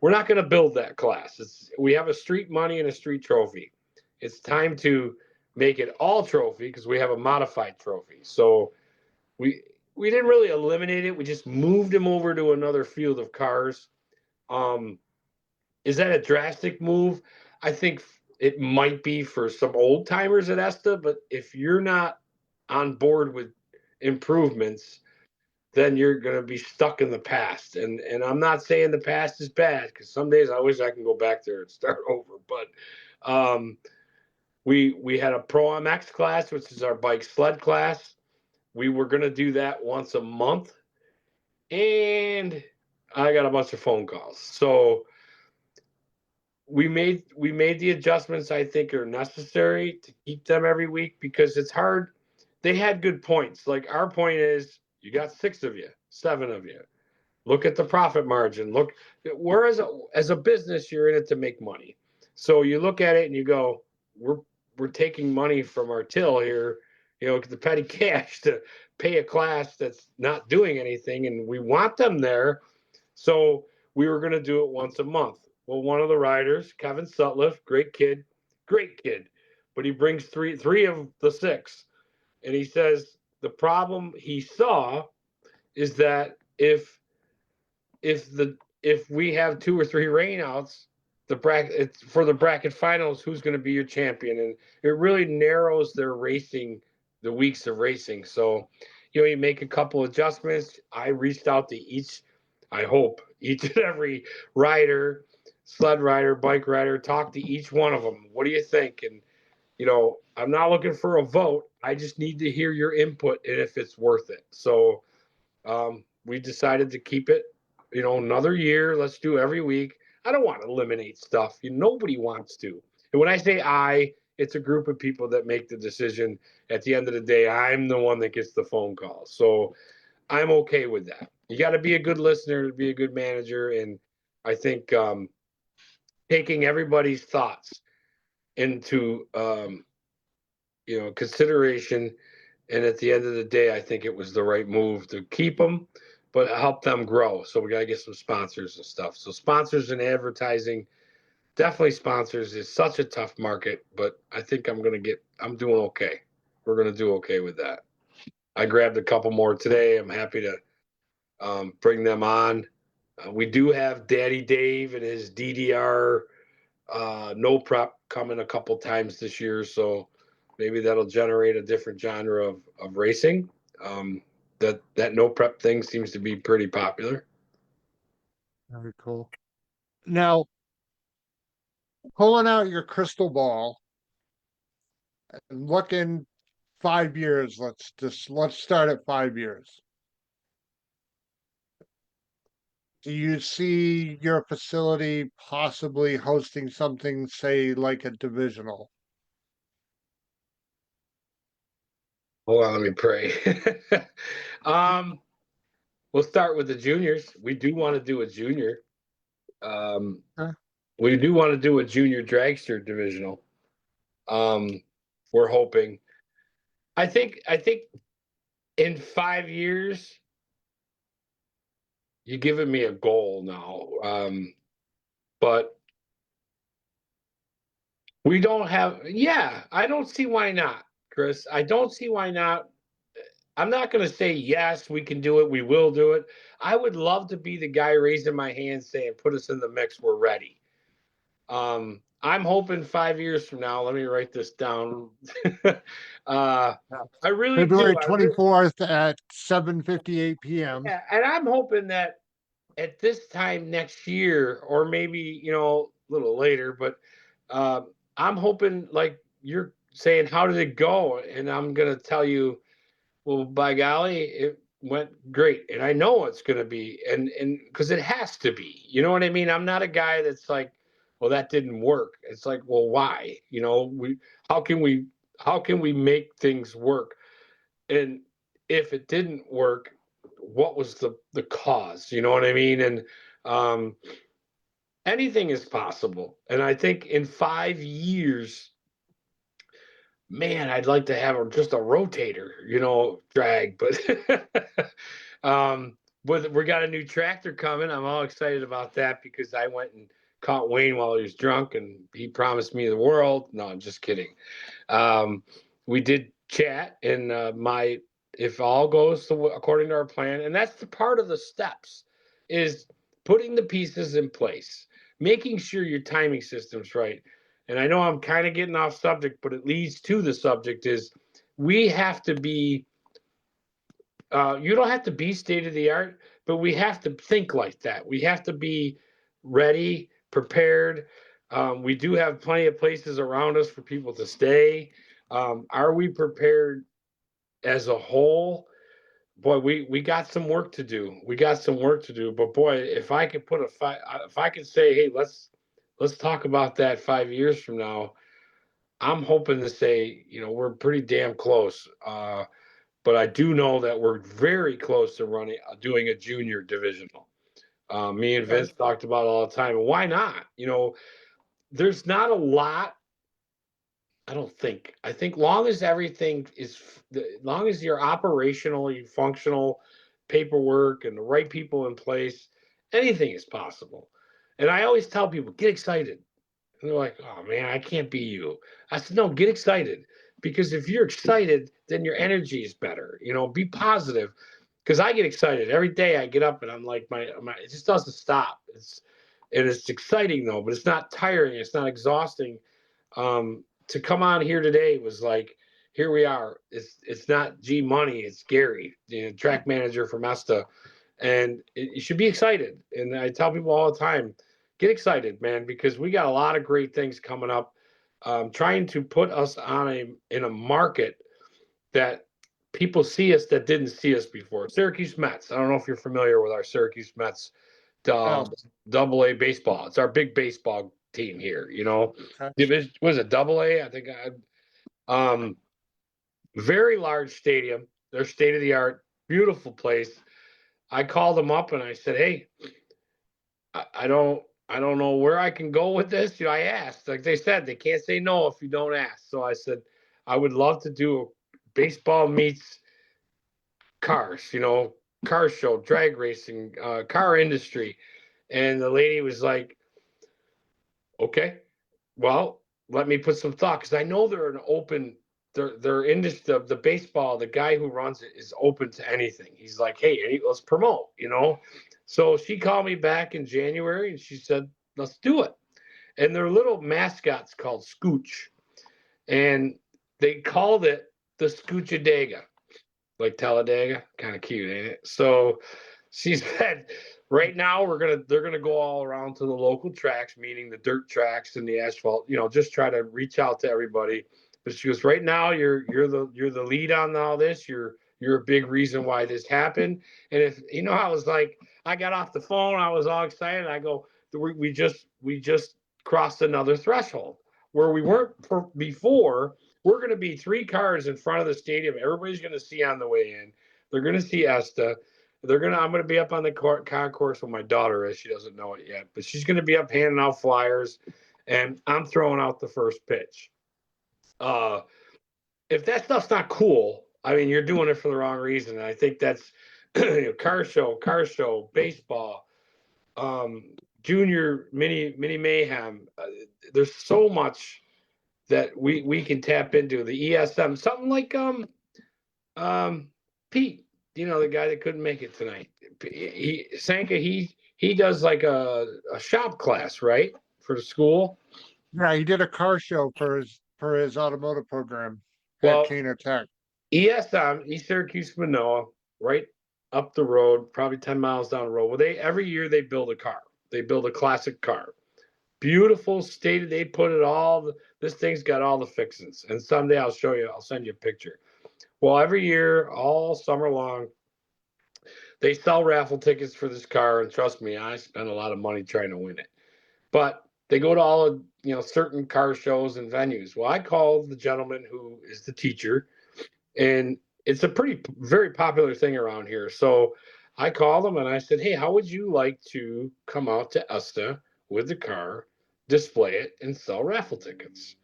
We're not going to build that class. We have a street money and a street trophy. It's time to make it all trophy, because we have a modified trophy. So we we didn't really eliminate it. We just moved him over to another field of cars. Um, is that a drastic move? I think it might be for some old timers at ESTA, but if you're not on board with improvements, then you're going to be stuck in the past. And I'm not saying the past is bad, because some days I wish I can go back there and start over. But we had a Pro MX class, which is our bike sled class. We were going to do that once a month, and I got a bunch of phone calls. So we made the adjustments I think are necessary to keep them every week, because it's hard. They had good points. Like, our point is, you got 6 of you, 7 of you. Look at the profit margin. Look, whereas as a business, you're in it to make money. So you look at it and you go, we're taking money from our till here, the petty cash, to pay a class that's not doing anything, and we want them there. So we were going to do it once a month. Well, one of the riders, Kevin Sutliff, great kid, but he brings three of the 6, and he says the problem he saw is that if we have 2 or 3 rainouts, the bracket for the bracket finals, who's going to be your champion, and it really narrows their racing, the weeks of racing. So, you make a couple adjustments. I reached out to I hope each and every rider, sled rider, bike rider, talk to each one of them. What do you think? And I'm not looking for a vote. I just need to hear your input and if it's worth it. So we decided to keep it, another year. Let's do every week. I don't want to eliminate stuff. Nobody wants to. And when I say it's a group of people that make the decision. At the end of the day, I'm the one that gets the phone call. So I'm okay with that. You got to be a good listener to be a good manager. And I think taking everybody's thoughts into consideration. And at the end of the day, I think it was the right move to keep them, but help them grow. So we got to get some sponsors and stuff. So sponsors and advertising, definitely sponsors is such a tough market, but I think I'm doing okay. We're going to do okay with that. I grabbed a couple more today. I'm happy to bring them on. We do have Daddy Dave and his DDR no prep coming a couple times this year. So maybe that'll generate a different genre of racing. That no prep thing seems to be pretty popular. Very cool. Now, pulling out your crystal ball and looking 5 years, let's start at 5 years. Do you see your facility possibly hosting something, say, like a divisional? Hold on, let me pray. We'll start with the juniors. We do want to do a junior. Huh? We do want to do a junior dragster divisional. We're hoping. I think in 5 years, you're giving me a goal now. But we don't have, I don't see why not, Chris. I don't see why not. I'm not going to say yes, we can do it, we will do it. I would love to be the guy raising my hand saying, put us in the mix, we're ready. I'm hoping 5 years from now, let me write this down. I really February do. 24th at 7:58 p.m. Yeah, and I'm hoping that at this time next year, or maybe a little later, but I'm hoping, like you're saying, how did it go? And I'm gonna tell you, well, by golly, it went great, and I know it's gonna be, and because it has to be. You know what I mean? I'm not a guy that's like, well, that didn't work. It's like, well, why? How can we how can we make things work? And if it didn't work, what was the cause? You know what I mean? And um, anything is possible. And I think in 5 years, man, I'd like to have just a rotator, drag. But we got a new tractor coming. I'm all excited about that because I went and caught Wayne while he was drunk, and he promised me the world. No, I'm just kidding. We did chat, and my if all goes according to our plan, and that's the part of the steps, is putting the pieces in place, making sure your timing system's right. And I know I'm kind of getting off subject, but it leads to the subject is we have to be, you don't have to be state of the art, but we have to think like that. We have to be ready, prepared. We do have plenty of places around us for people to stay. Are we prepared as a whole? Boy, we got some work to do. We got some work to do. But boy, if I could put if I could say, hey, let's talk about that 5 years from now. I'm hoping to say, we're pretty damn close. But I do know that we're very close to doing a junior divisional. Me and Vince talked about it all the time. And why not? There's not a lot. I don't think. I think long as everything is, long as you're operationally functional, paperwork and the right people in place, anything is possible. And I always tell people, get excited. And they're like, oh man, I can't be you. I said, no, get excited. Because if you're excited, then your energy is better. Be positive. Because I get excited every day. I get up and I'm like, it just doesn't stop. It's exciting though, but it's not tiring. It's not exhausting. To come on here today was like, here we are. It's not G Money. It's Gary, track manager from ESTA, and you should be excited. And I tell people all the time, get excited, man, because we got a lot of great things coming up. Trying to put us in a market that people see us that didn't see us before. Syracuse Mets. I don't know if you're familiar with our Syracuse Mets double A baseball. It's our big baseball team here. Okay. Was it double A? I think very large stadium. They're state of the art, beautiful place. I called them up and I said, hey, I don't know where I can go with this. I asked, like they said, they can't say no if you don't ask. So I said, I would love to do a baseball meets cars, car show, drag racing, car industry. And the lady was like, okay, well, let me put some thought, because I know they're an open, they're industry, the baseball, the guy who runs it is open to anything. He's like, hey, let's promote, So she called me back in January and she said, let's do it. And their little mascot's called Scooch. And they called it the Scoochadega, like Talladega. Kind of cute, ain't it? So she said, right now they're gonna go all around to the local tracks, meaning the dirt tracks and the asphalt. Just try to reach out to everybody. But she goes, right now you're the lead on all this. You're a big reason why this happened. And if I was like, I got off the phone, I was all excited. I go, we just crossed another threshold where we weren't before. We're going to be 3 cars in front of the stadium. Everybody's going to see on the way in. They're going to see ESTA. I'm going to be up on the concourse with my daughter, as she doesn't know it yet, but she's going to be up handing out flyers, and I'm throwing out the first pitch. If that stuff's not cool, I mean, you're doing it for the wrong reason. And I think that's car show, baseball, junior mini mayhem. There's so much that we can tap into. The ESM, something like Pete, the guy that couldn't make it tonight. Sanka, he does like a shop class, right, for the school. Yeah, he did a car show for his automotive program at Well, Caner Tech. ESM, East Syracuse Manoa, right up the road, probably 10 miles down the road. Well, every year they build a car. They build a classic car. Beautiful state. They put it all. This thing's got all the fixings. And someday I'll show you. I'll send you a picture. Well, every year, all summer long, they sell raffle tickets for this car. And trust me, I spend a lot of money trying to win it. But they go to all of certain car shows and venues. Well, I called the gentleman who is the teacher, and it's a very popular thing around here. So I called him and I said, hey, how would you like to come out to ESTA with the car, display it, and sell raffle tickets?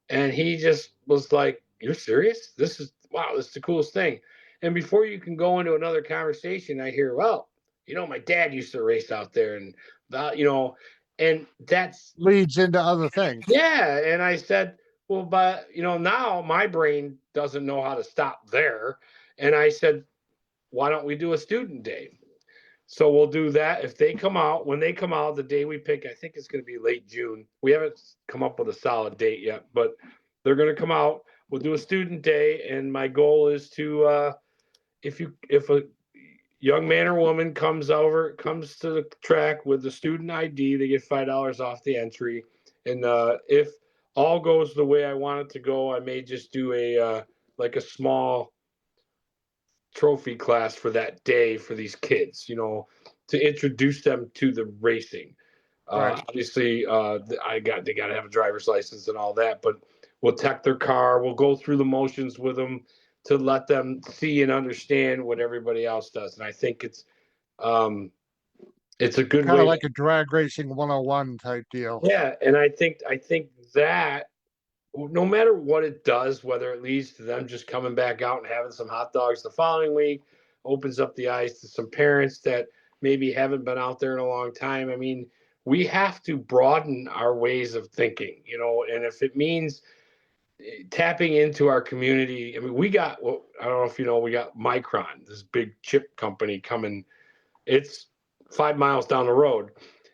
And he just was like, you're serious? This is the coolest thing. And before you can go into another conversation, I hear, well, my dad used to race out there, and and that's Leads into other things. yeah. And I said, well, but now my brain doesn't know how to stop there. And I said, why don't we do a student day? So we'll do that. If they come out, when they come out, the day we pick, I think it's going to be late June. We haven't come up with a solid date yet, but they're going to come out. We'll do a student day, and my goal is to, if a young man or woman comes to the track with the student ID, they get $5 off the entry. And if all goes the way I want it to go, I may just do a small trophy class for that day for these kids, to introduce them to the racing. Right. Obviously, they got to have a driver's license and all that, but we'll tech their car. We'll go through the motions with them to let them see and understand what everybody else does. And I think um, it's a good Kind of way to, like a drag racing 101 type deal. yeah. And I think that no matter what it does, whether it leads to them just coming back out and having some hot dogs the following week, opens up the eyes to some parents that maybe haven't been out there in a long time. I mean, we have to broaden our ways of thinking, and if it means tapping into our community, I mean, well, I don't know if you know, we got Micron, this big chip company coming. It's 5 miles down the road.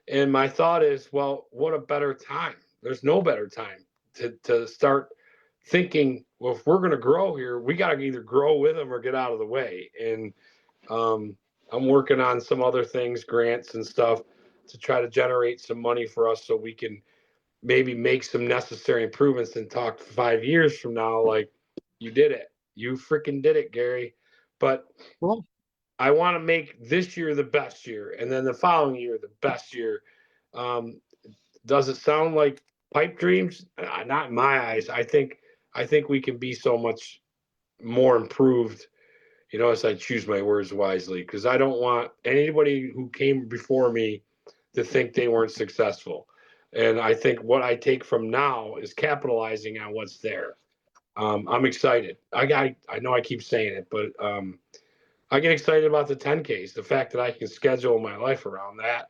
And my thought is, well, what a better time. There's no better time to start thinking, well, if we're going to grow here, we got to either grow with them or get out of the way. And um, I'm working on some other things, grants and stuff, to try to generate some money for us so we can maybe make some necessary improvements and talk 5 years from now, like, you did it. You freaking did it, Gary. But Well, I want to make this year the best year, and then the following year the best year. Um, does it sound like pipe dreams? Not in my eyes. I think we can be so much more improved. As I choose my words wisely, because I don't want anybody who came before me to think they weren't successful. And I think what I take from now is capitalizing on what's there. I'm excited. I know I keep saying it, but I get excited about the 10Ks. The fact that I can schedule my life around that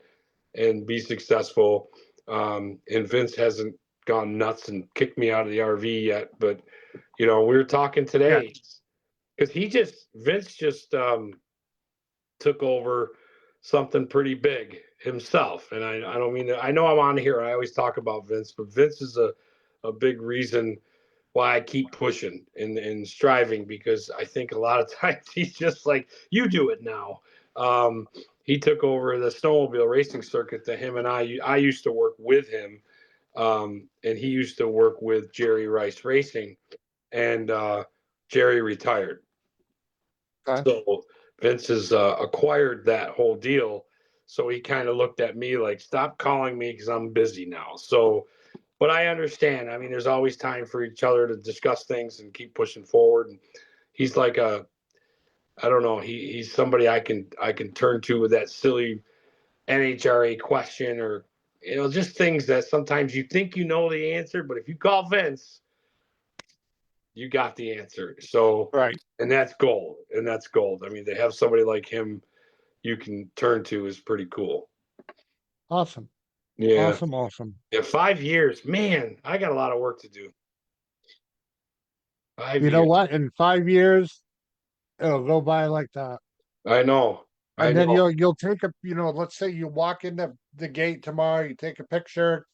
and be successful. And Vince hasn't gone nuts and kicked me out of the RV yet, but we were talking yeah. today because Vince just took over something pretty big himself. And I don't mean to, I know I'm on here. I always talk about Vince, but Vince is a big reason why I keep pushing and striving, because I think a lot of times he's just like, you do it now. He took over the snowmobile racing circuit that him and I used to work with him. And he used to work with Jerry Rice Racing, and Jerry retired. Okay. So Vince has acquired that whole deal. So he kind of looked at me like, stop calling me because I'm busy now. So, but I understand. I mean, there's always time for each other to discuss things and keep pushing forward. And he's like I don't know, he's somebody I can turn to with that silly NHRA question, or just things that sometimes you think you know the answer, but if you call Vince, you got the answer. So, Right. and that's gold. And that's gold. I mean, to have somebody like him you can turn to is pretty cool. Awesome. Yeah. Awesome. Awesome. Yeah. 5 years, man, I got a lot of work to do. five You know years. what? In 5 years, it'll go by like that. I know. I And then know. you'll take a, let's say you walk into the gate tomorrow, you take a picture,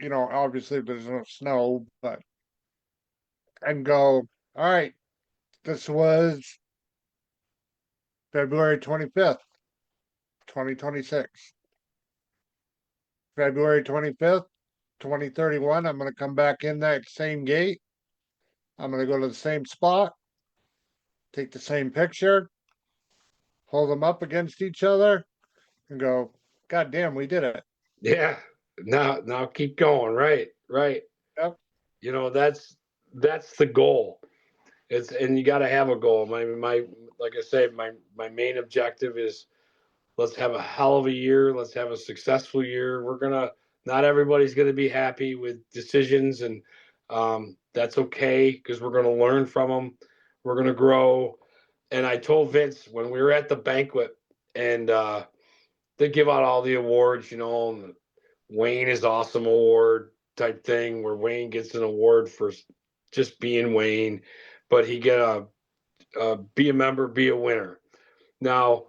obviously there's no snow, but and go, all right, this was February 25th, 2026. February 25th, 2031. I'm gonna come back in that same gate. I'm gonna go to the same spot, take the same picture, hold them up against each other, and go, God damn, we did it. Yeah. Now keep going. Right. Right. Yep. That's the goal. And you got to have a goal. Like I say, my main objective is, let's have a hell of a year. Let's have a successful year. Not everybody's gonna be happy with decisions, and that's okay, because we're gonna learn from them. We're gonna grow. And I told Vince when we were at the banquet, and they give out all the awards, and the Wayne is awesome award type thing, where Wayne gets an award for just being Wayne, but he get be a member, be a winner. Now,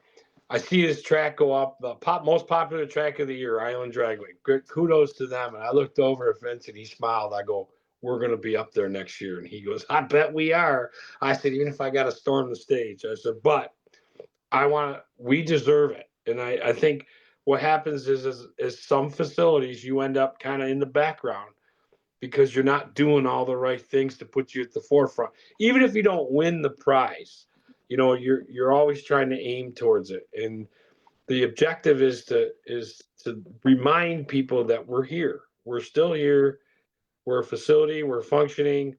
I see this track go up, the most popular track of the year, Island Dragway. Good, kudos to them. And I looked over at Vince and he smiled. I go, we're going to be up there next year. And he goes, I bet we are. I said, even if I got to storm the stage. I said, but we deserve it. And I think what happens is some facilities you end up kind of in the background because you're not doing all the right things to put you at the forefront. Even if you don't win the prize, you're always trying to aim towards it. And the objective is to remind people that we're here. We're still here. We're a facility. We're functioning,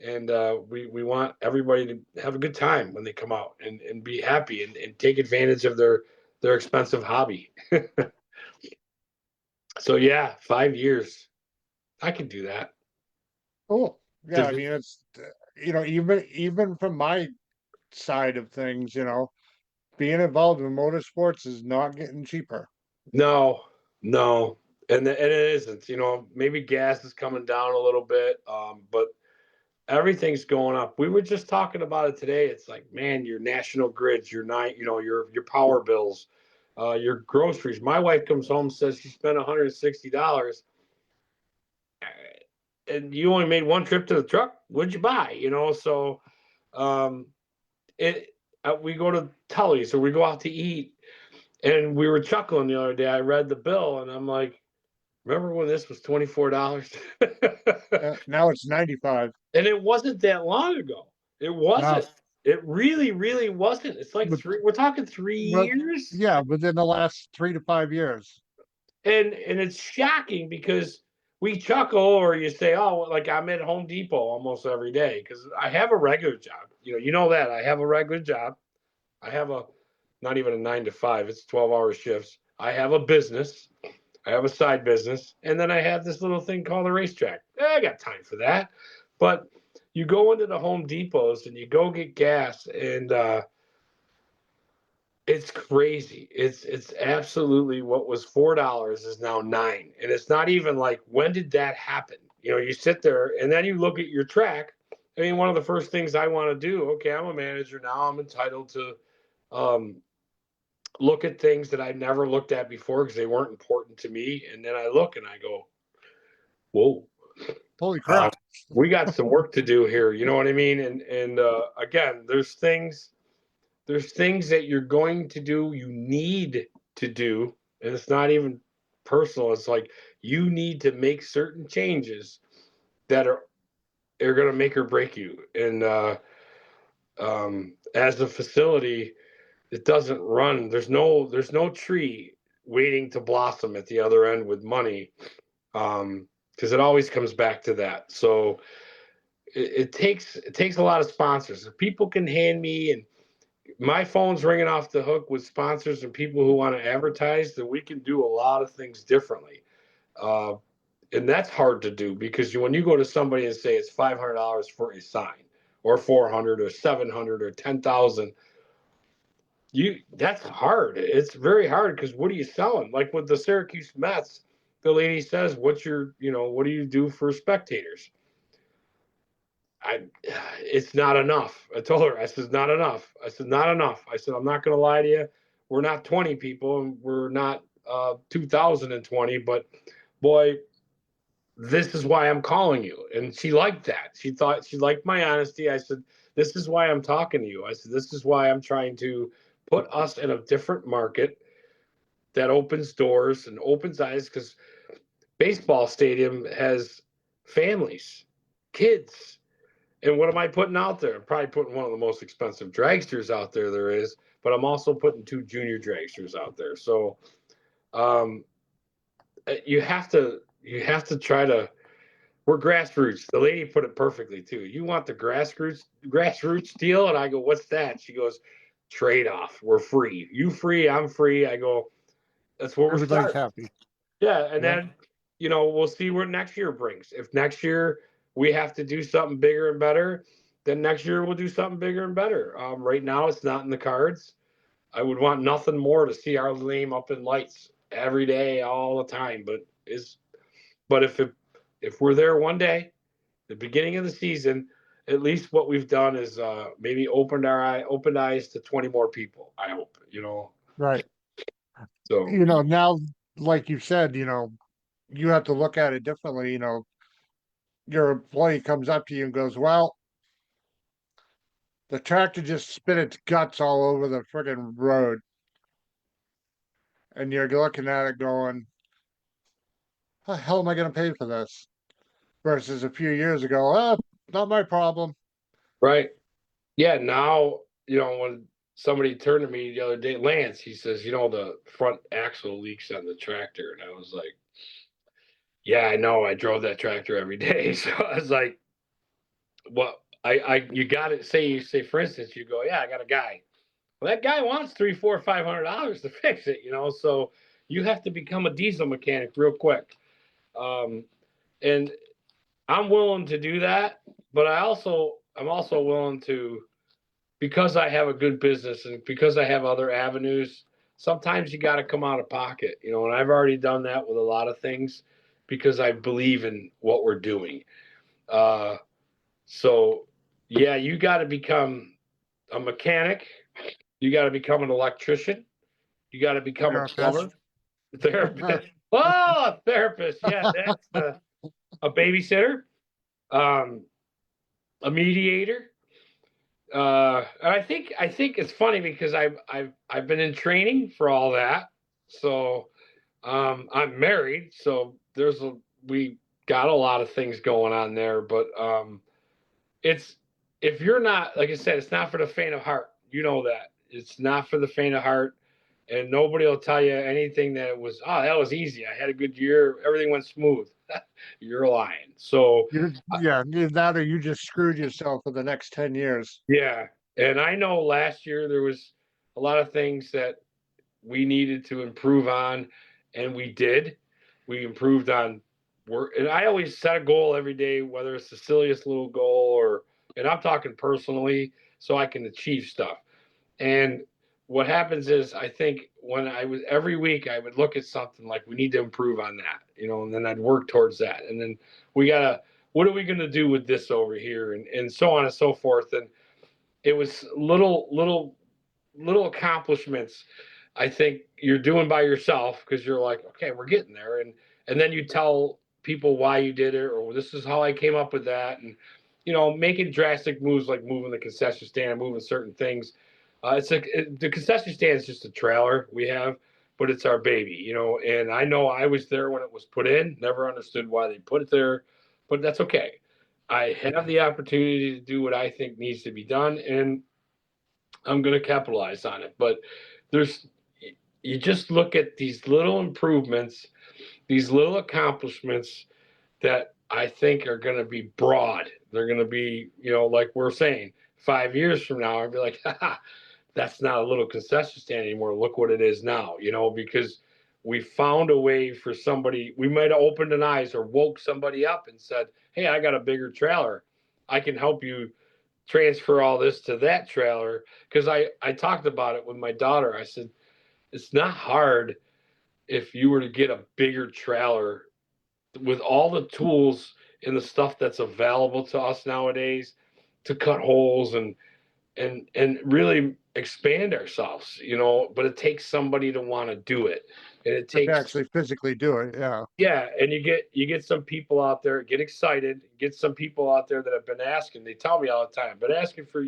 and we want everybody to have a good time when they come out and be happy and take advantage of their expensive hobby. So yeah, 5 years. I can do that. Cool. Yeah, I Divi- mean, it's even from my side of things, being involved in motorsports is not getting cheaper. No, no, and it isn't. Maybe gas is coming down a little bit, but everything's going up. We were just talking about it today. It's like, man, your national grids, your night, your power bills, your groceries. My wife comes home and says she spent $160, and you only made one trip to the truck. What'd you buy? So um, it. We go to Tully's or we go out to eat, and we were chuckling the other day. I read the bill, and I'm like, remember when this was $24? Now it's 95. And it wasn't that long ago. It Now, wasn't. It really, really wasn't. It's like but, we're talking 3 years. yeah, within the last 3 to 5 years. And it's shocking because we chuckle or you say, oh, like I'm at Home Depot almost every day because I have a regular job. You know that I have a regular job. I have not even a 9 to 5, it's 12-hour shifts. I have a business. I have a side business, and then I have this little thing called a racetrack. I got time for that. But you go into the Home Depots and you go get gas, and it's crazy. It's absolutely what was $4 is now $9, and it's not even like when did that happen? You sit there and then you look at your track. I mean, one of the first things I want to do. Okay, I'm a manager now. I'm entitled to um, look at things that I never looked at before because they weren't important to me. And then I look and I go, whoa, Holy uh, crap. we got some work to do here. You know what I mean? And again, there's things that you're going to do, you need to do, and it's not even personal. It's like you need to make certain changes that are going to make or break you. And as a facility, it doesn't run. There's no tree waiting to blossom at the other end with money, because it always comes back to that. So it takes a lot of sponsors. If people can hand me, and my phone's ringing off the hook with sponsors and people who want to advertise, then we can do a lot of things differently. Uh, and that's hard to do because when you go to somebody and say it's $500 for a sign, or 400, or 700, or 10,000, that's hard. It's very hard because what are you selling? Like with the Syracuse Mets, the lady says, what do you do for spectators? It's not enough. I told her, I said, not enough. I said, not enough. I said, I'm not going to lie to you. We're not 20 people and we're not 2020, but boy, this is why I'm calling you. And she liked that. She liked my honesty. I said, this is why I'm talking to you. I said, this is why I'm trying to put us in a different market that opens doors and opens eyes, because baseball stadium has families, kids. And what am I putting out there? I'm probably putting one of the most expensive dragsters out there is, but I'm also putting 2 junior dragsters out there. So um, you have to try to. We're grassroots. The lady put it perfectly too. You want the grassroots deal? And I go, what's that? She goes, trade off. We're free. You free, I'm free. I go, that's where we're Everybody's starting. happy. Yeah, and Yeah. then we'll see what next year brings. If next year we have to do something bigger and better, then next year we'll do something bigger and better. Right now, it's not in the cards. I would want nothing more to see our name up in lights every day, all the time. But if we're there one day, the beginning of the season, at least what we've done is maybe opened eyes to 20 more people. I hope, you know. Right. So Now, like you said, you have to look at it differently. Your employee comes up to you and goes, "Well, the tractor just spit its guts all over the friggin' road." And you're looking at it going, "How the hell am I going to pay for this?" Versus a few years ago, not my problem. right, yeah. Now when somebody turned to me the other day, Lance, he says, the front axle leaks on the tractor, and I was like, yeah, I know. I drove that tractor every day, so I was like, well, you got to say for instance, you go, yeah, I got a guy. Well, that guy wants $300, $400, $500 to fix it, so you have to become a diesel mechanic real quick. And I'm willing to do that, but I'm also willing to, because I have a good business and because I have other avenues, sometimes you got to come out of pocket, and I've already done that with a lot of things because I believe in what we're doing. Uh, so yeah, you got to become a mechanic. You got to become an electrician. You got to become a plumber, Therapist. therapist. Oh, a therapist. Yeah, that's a babysitter, um, a mediator. And I think it's funny because I've been in training for all that. So I'm married, so we got a lot of things going on there. But it's if you're not, like I said, it's not for the faint of heart. You know that it's not for the faint of heart, and nobody will tell you anything that that was easy. I had a good year, everything went smooth. You're lying. So Yeah, either that or you just screwed yourself for the next 10 years. yeah, and I know last year there was a lot of things that we needed to improve on, and we did. We improved on work, and I always set a goal every day, whether it's the silliest little goal and I'm talking personally, so I can achieve stuff. And what happens is, I think when I was every week, I would look at something like we need to improve on that, and then I'd work towards that, and then what are we going to do with this over here, and so on and so forth, and it was little accomplishments I think you're doing by yourself because you're like, okay, we're getting there, and then you tell people why you did it, or this is how I came up with that, and making drastic moves like moving the concession stand, moving certain things. The concession stand is just a trailer we have, but it's our baby, And I know I was there when it was put in. Never understood why they put it there, but that's okay. I have the opportunity to do what I think needs to be done, and I'm going to capitalize on it. But there's, you just look at these little improvements, these little accomplishments that I think are going to be broad. They're going to be, like we're saying, 5 years from now, I'll be like, that's not a little concession stand anymore. Look what it is now, because we found a way for somebody, we might have opened an eyes or woke somebody up and said, hey, I got a bigger trailer. I can help you transfer all this to that trailer. Because I talked about it with my daughter. I said, it's not hard if you were to get a bigger trailer with all the tools and the stuff that's available to us nowadays to cut holes and really expand ourselves, but it takes somebody to want to do it. And it To takes actually physically do it. Yeah. yeah, and you get some people out there get excited, get some people out there that have been asking. They tell me all the time, been asking for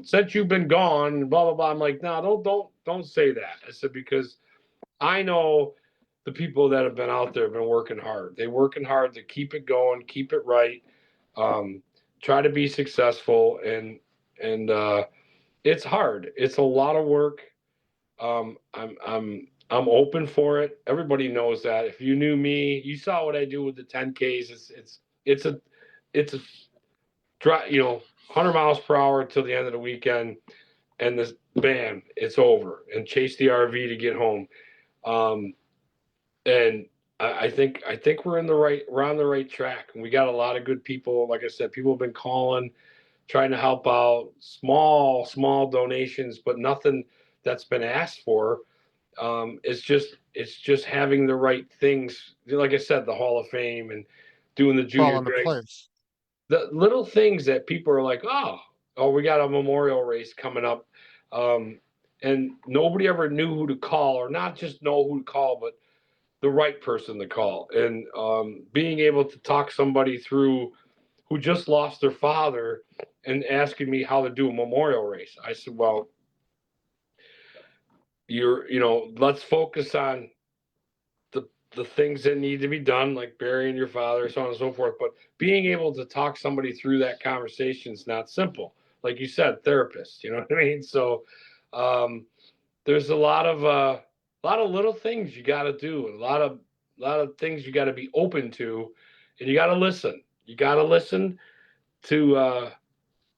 since you've been gone, blah blah blah. I'm like, no, don't say that. I said because I know the people that have been out there have been working hard. They're working hard to keep it going, keep it right, um, try to be successful, and it's hard. It's a lot of work. I'm open for it. Everybody knows that. If you knew me, you saw what I do with the 10Ks. It's a it's a drive, 100 miles per hour till the end of the weekend, and this bam, it's over, and chase the RV to get home. Um, and I think we're on the right track, and we got a lot of good people. Like I said, people have been calling, trying to help out, small donations, but nothing that's been asked for. It's just having the right things. Like I said, the Hall of Fame and doing the Fall junior into drags. place. the little things that people are like, oh, we got a memorial race coming up. And nobody ever knew who to call, or not just know who to call, but the right person to call. And being able to talk somebody through who just lost their father and asking me how to do a memorial race. I said, well, let's focus on the things that need to be done, like burying your father, so on and so forth. But being able to talk somebody through that conversation is not simple. Like you said, therapist, you know what I mean? So there's a lot of little things you got to do, and a lot of things you got to be open to, and you got to listen. You got to listen to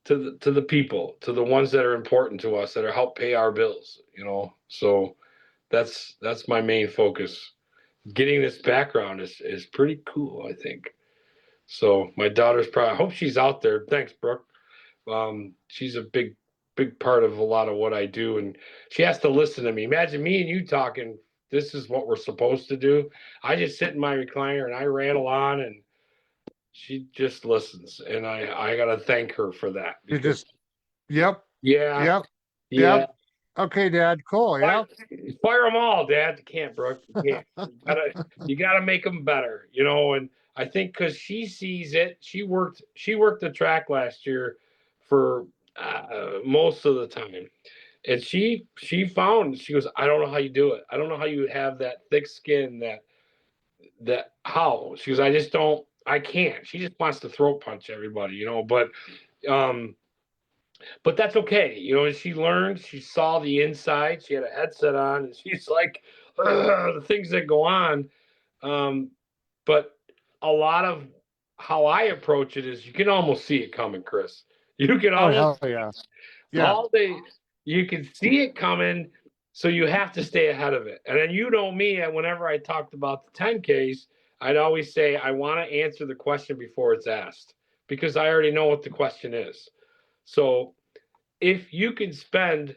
the people, to the ones that are important to us, that are help pay our bills. So that's my main focus. Getting this background is pretty cool, I think. So my daughter's probably, I hope she's out there. Thanks, Brooke. She's a big part of a lot of what I do, and she has to listen to me. Imagine me and you talking. This is what we're supposed to do. I just sit in my recliner and I rattle on, and she just listens, and I gotta thank her for that, You because just, yep, yeah, yep, yeah. yep. Okay, Dad, cool. Fire, Yep. fire them all, Dad. You can't, Brooke. You can't. You gotta make them better, And I think because she sees it, she worked the track last year for most of the time, and she goes, I don't know how you do it. I don't know how you have that thick skin. That how she goes. I just don't. I can't. She just wants to throat punch everybody, um, but that's okay. She learned, she saw the inside, she had a headset on, and she's like, "Ugh," the things that go on. Um, but a lot of how I approach it is you can almost see it coming, Chris. You can Oh, almost hell yeah. Yeah. all day, you can see it coming, so you have to stay ahead of it. And then me, and whenever I talked about the 10Ks, I'd always say I want to answer the question before it's asked, because I already know what the question is. So if you can spend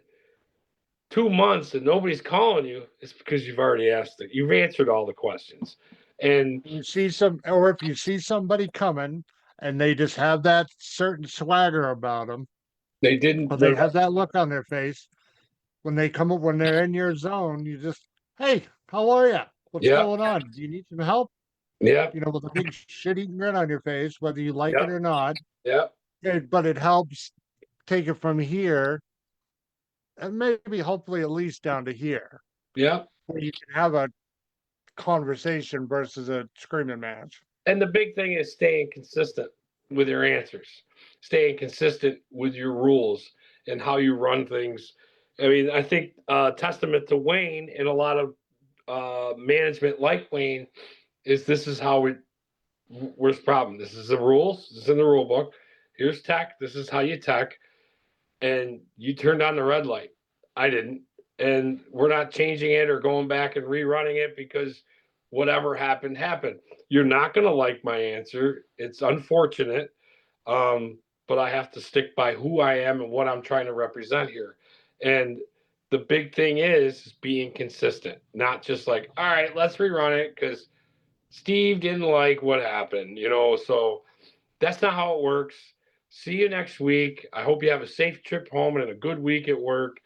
2 months and nobody's calling you, it's because you've already asked it. You've answered all the questions. And You see or if you see somebody coming and they just have that certain swagger about them, they didn't, or they, they have that look on their face when they come up, when they're in your zone, you just, hey, how are you? What's yep, going on? Do you need some help? yep, With a big shit eating grin on your face, whether you like it yep, or not. yep, But it helps take it from here and maybe hopefully at least down to here, yep. where you can have a conversation versus a screaming match. And the big thing is staying consistent with your answers, staying consistent with your rules and how you run things. I mean, I think testament to Wayne and a lot of management like Wayne is this is how where's the problem? This is the rules. This is in the rule book. Here's tech. This is how you tech. And you turned on the red light. I didn't. And we're not changing it or going back and rerunning it because whatever happened, happened. You're not going to like my answer. It's unfortunate. But I have to stick by who I am and what I'm trying to represent here. And the big thing is being consistent, not just like, all right, let's rerun it because Steve didn't like what happened, So that's not how it works. See you next week. I hope you have a safe trip home and a good week at work.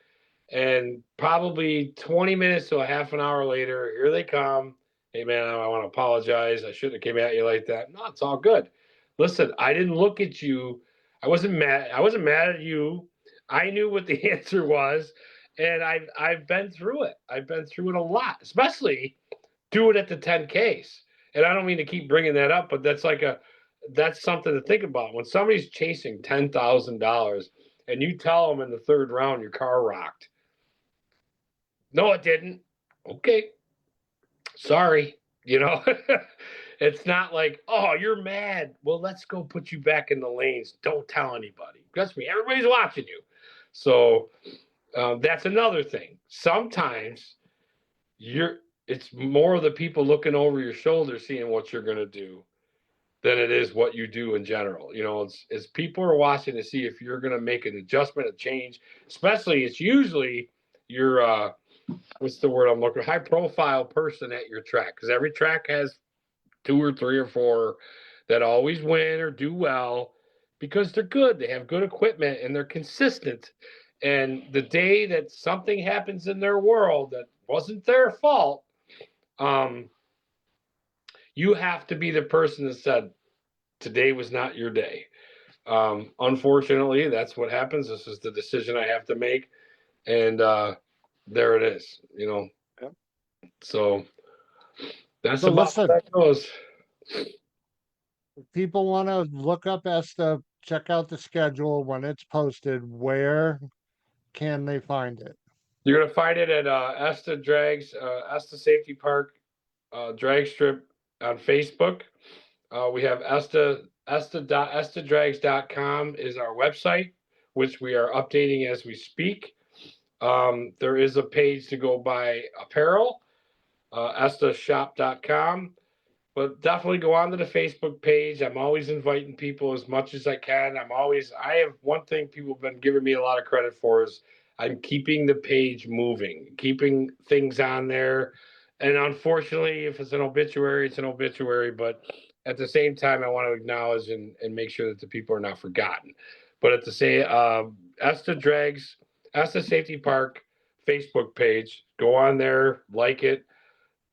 And probably 20 minutes to a half an hour later, here they come. Hey man, I want to apologize. I shouldn't have came at you like that. No, it's all good. Listen, I didn't look at you. I wasn't mad. I wasn't mad at you. I knew what the answer was, and I've been through it. I've been through it a lot, especially do it at the 10Ks. And I don't mean to keep bringing that up, but that's something to think about. When somebody's chasing $10,000 and you tell them in the third round your car rocked, no, it didn't. Okay, sorry. It's not like, oh, you're mad. Well, let's go put you back in the lanes. Don't tell anybody. Trust me, everybody's watching you. So that's another thing. Sometimes it's more of the people looking over your shoulder seeing what you're going to do than it is what you do in general. It's people are watching to see if you're going to make an adjustment, a change. Especially, it's usually your what's the word I'm looking for? High profile person at your track, because every track has two or three or four that always win or do well because they're good. They have good equipment and they're consistent. And the day that something happens in their world that wasn't their fault, um, you have to be the person that said, today was not your day. Unfortunately, that's what happens. This is the decision I have to make. And there it is, you know. Yep. So that's So about how listen, that goes. if people want to look up ESTA, check out the schedule when it's posted. Where can they find it? You're gonna find it at ESTA Safety Park drag strip on Facebook. We have ESTA.ESTADrags.com is our website, which we are updating as we speak. There is a page to go buy apparel, ESTAshop.com. But definitely go onto the Facebook page. I'm always inviting people as much as I can. I have one thing people have been giving me a lot of credit for is I'm keeping the page moving, keeping things on there. And unfortunately, if it's an obituary, it's an obituary. But at the same time, I want to acknowledge and make sure that the people are not forgotten. But at the same, ESTA Safety Park Facebook page, go on there, like it.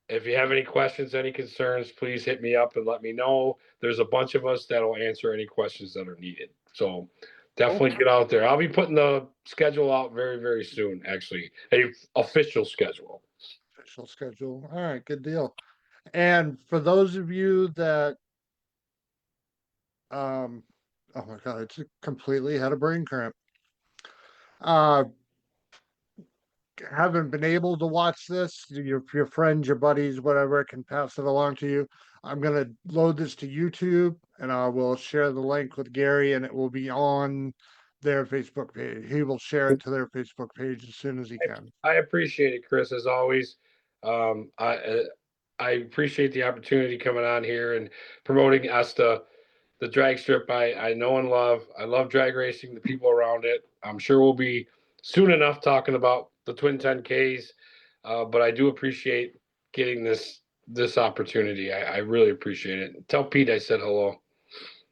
If you have any questions, any concerns, please hit me up and let me know. There's a bunch of us that'll answer any questions that are needed. So definitely get out there. I'll be putting the schedule out very, very soon, actually, a official schedule. Official schedule. All right, good deal. And for those of you that oh my god, it's completely had a brain cramp. Uh haven't been able to watch this, your friends, your buddies, whatever, can pass it along to you. I'm gonna load this to YouTube and I will share the link with Gary and it will be on their Facebook page. He will share it to their Facebook page as soon as he can. I appreciate it, Chris, as always. Um, I uh, I appreciate the opportunity coming on here and promoting ESTA, the drag strip I know and love. I love drag racing, the people around it. I'm sure we'll be soon enough talking about the Twin 10Ks, but I do appreciate getting this opportunity. I really appreciate it. Tell Pete I said hello.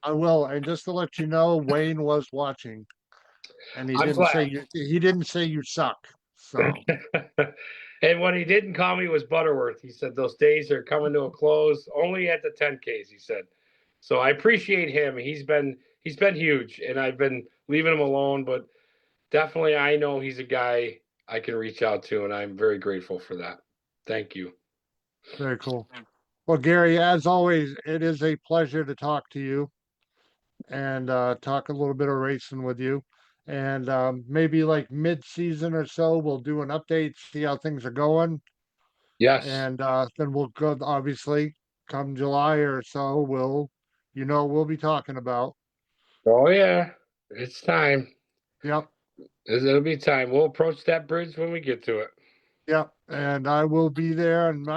I will, and just to let you know, Wayne was watching and I'm glad. he didn't say you suck. So And what he didn't call me was Butterworth. He said those days are coming to a close only at the 10Ks, he said. So I appreciate him. He's been huge and I've been leaving him alone, but definitely I know he's a guy I can reach out to and I'm very grateful for that. Thank you. very cool. Well, Gary, as always, it is a pleasure to talk to you and talk a little bit of racing with you. And maybe like mid-season or so, we'll do an update, see how things are going, Yes. and then we'll go. Obviously, come July or so, we'll be talking about. Oh yeah. It's time. Yep, It'll be time. We'll approach that bridge when we get to it. yep. And I will be there, and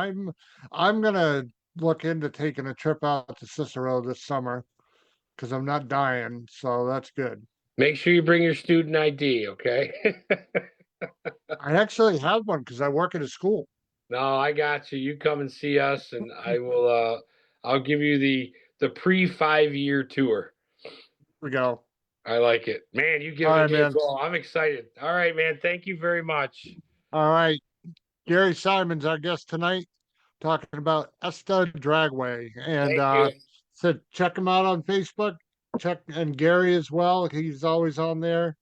I'm gonna look into taking a trip out to Cicero this summer because I'm not dying, so that's good. Make sure you bring your student ID, okay? I actually have one because I work at a school. No, I got you. You come and see us and I'll give you the pre 5 year tour. We go. I like it. Man, you All giving right, me a man. goal. I'm excited. All right, man. Thank you very much. All right. Gary Simon's our guest tonight, talking about ESTA Dragway. And Thank you. so check him out on Facebook. Check and Gary as well. He's always on there.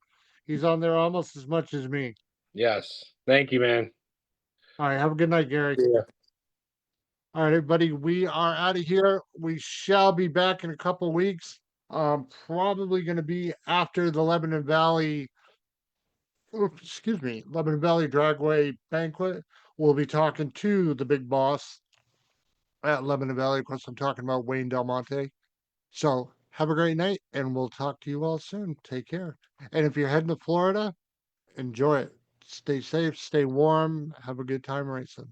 He's on there almost as much as me. Yes. Thank you, man. All right. Have a good night, Gary. Yeah. All right, everybody. We are out of here. We shall be back in a couple weeks. Probably going to be after the Lebanon Valley Lebanon Valley Dragway banquet. We'll be talking to the big boss at Lebanon Valley. Of course, I'm talking about Wayne Del Monte. So have a great night, and we'll talk to you all soon. Take care. And if you're heading to Florida, enjoy it. Stay safe, stay warm, have a good time racing.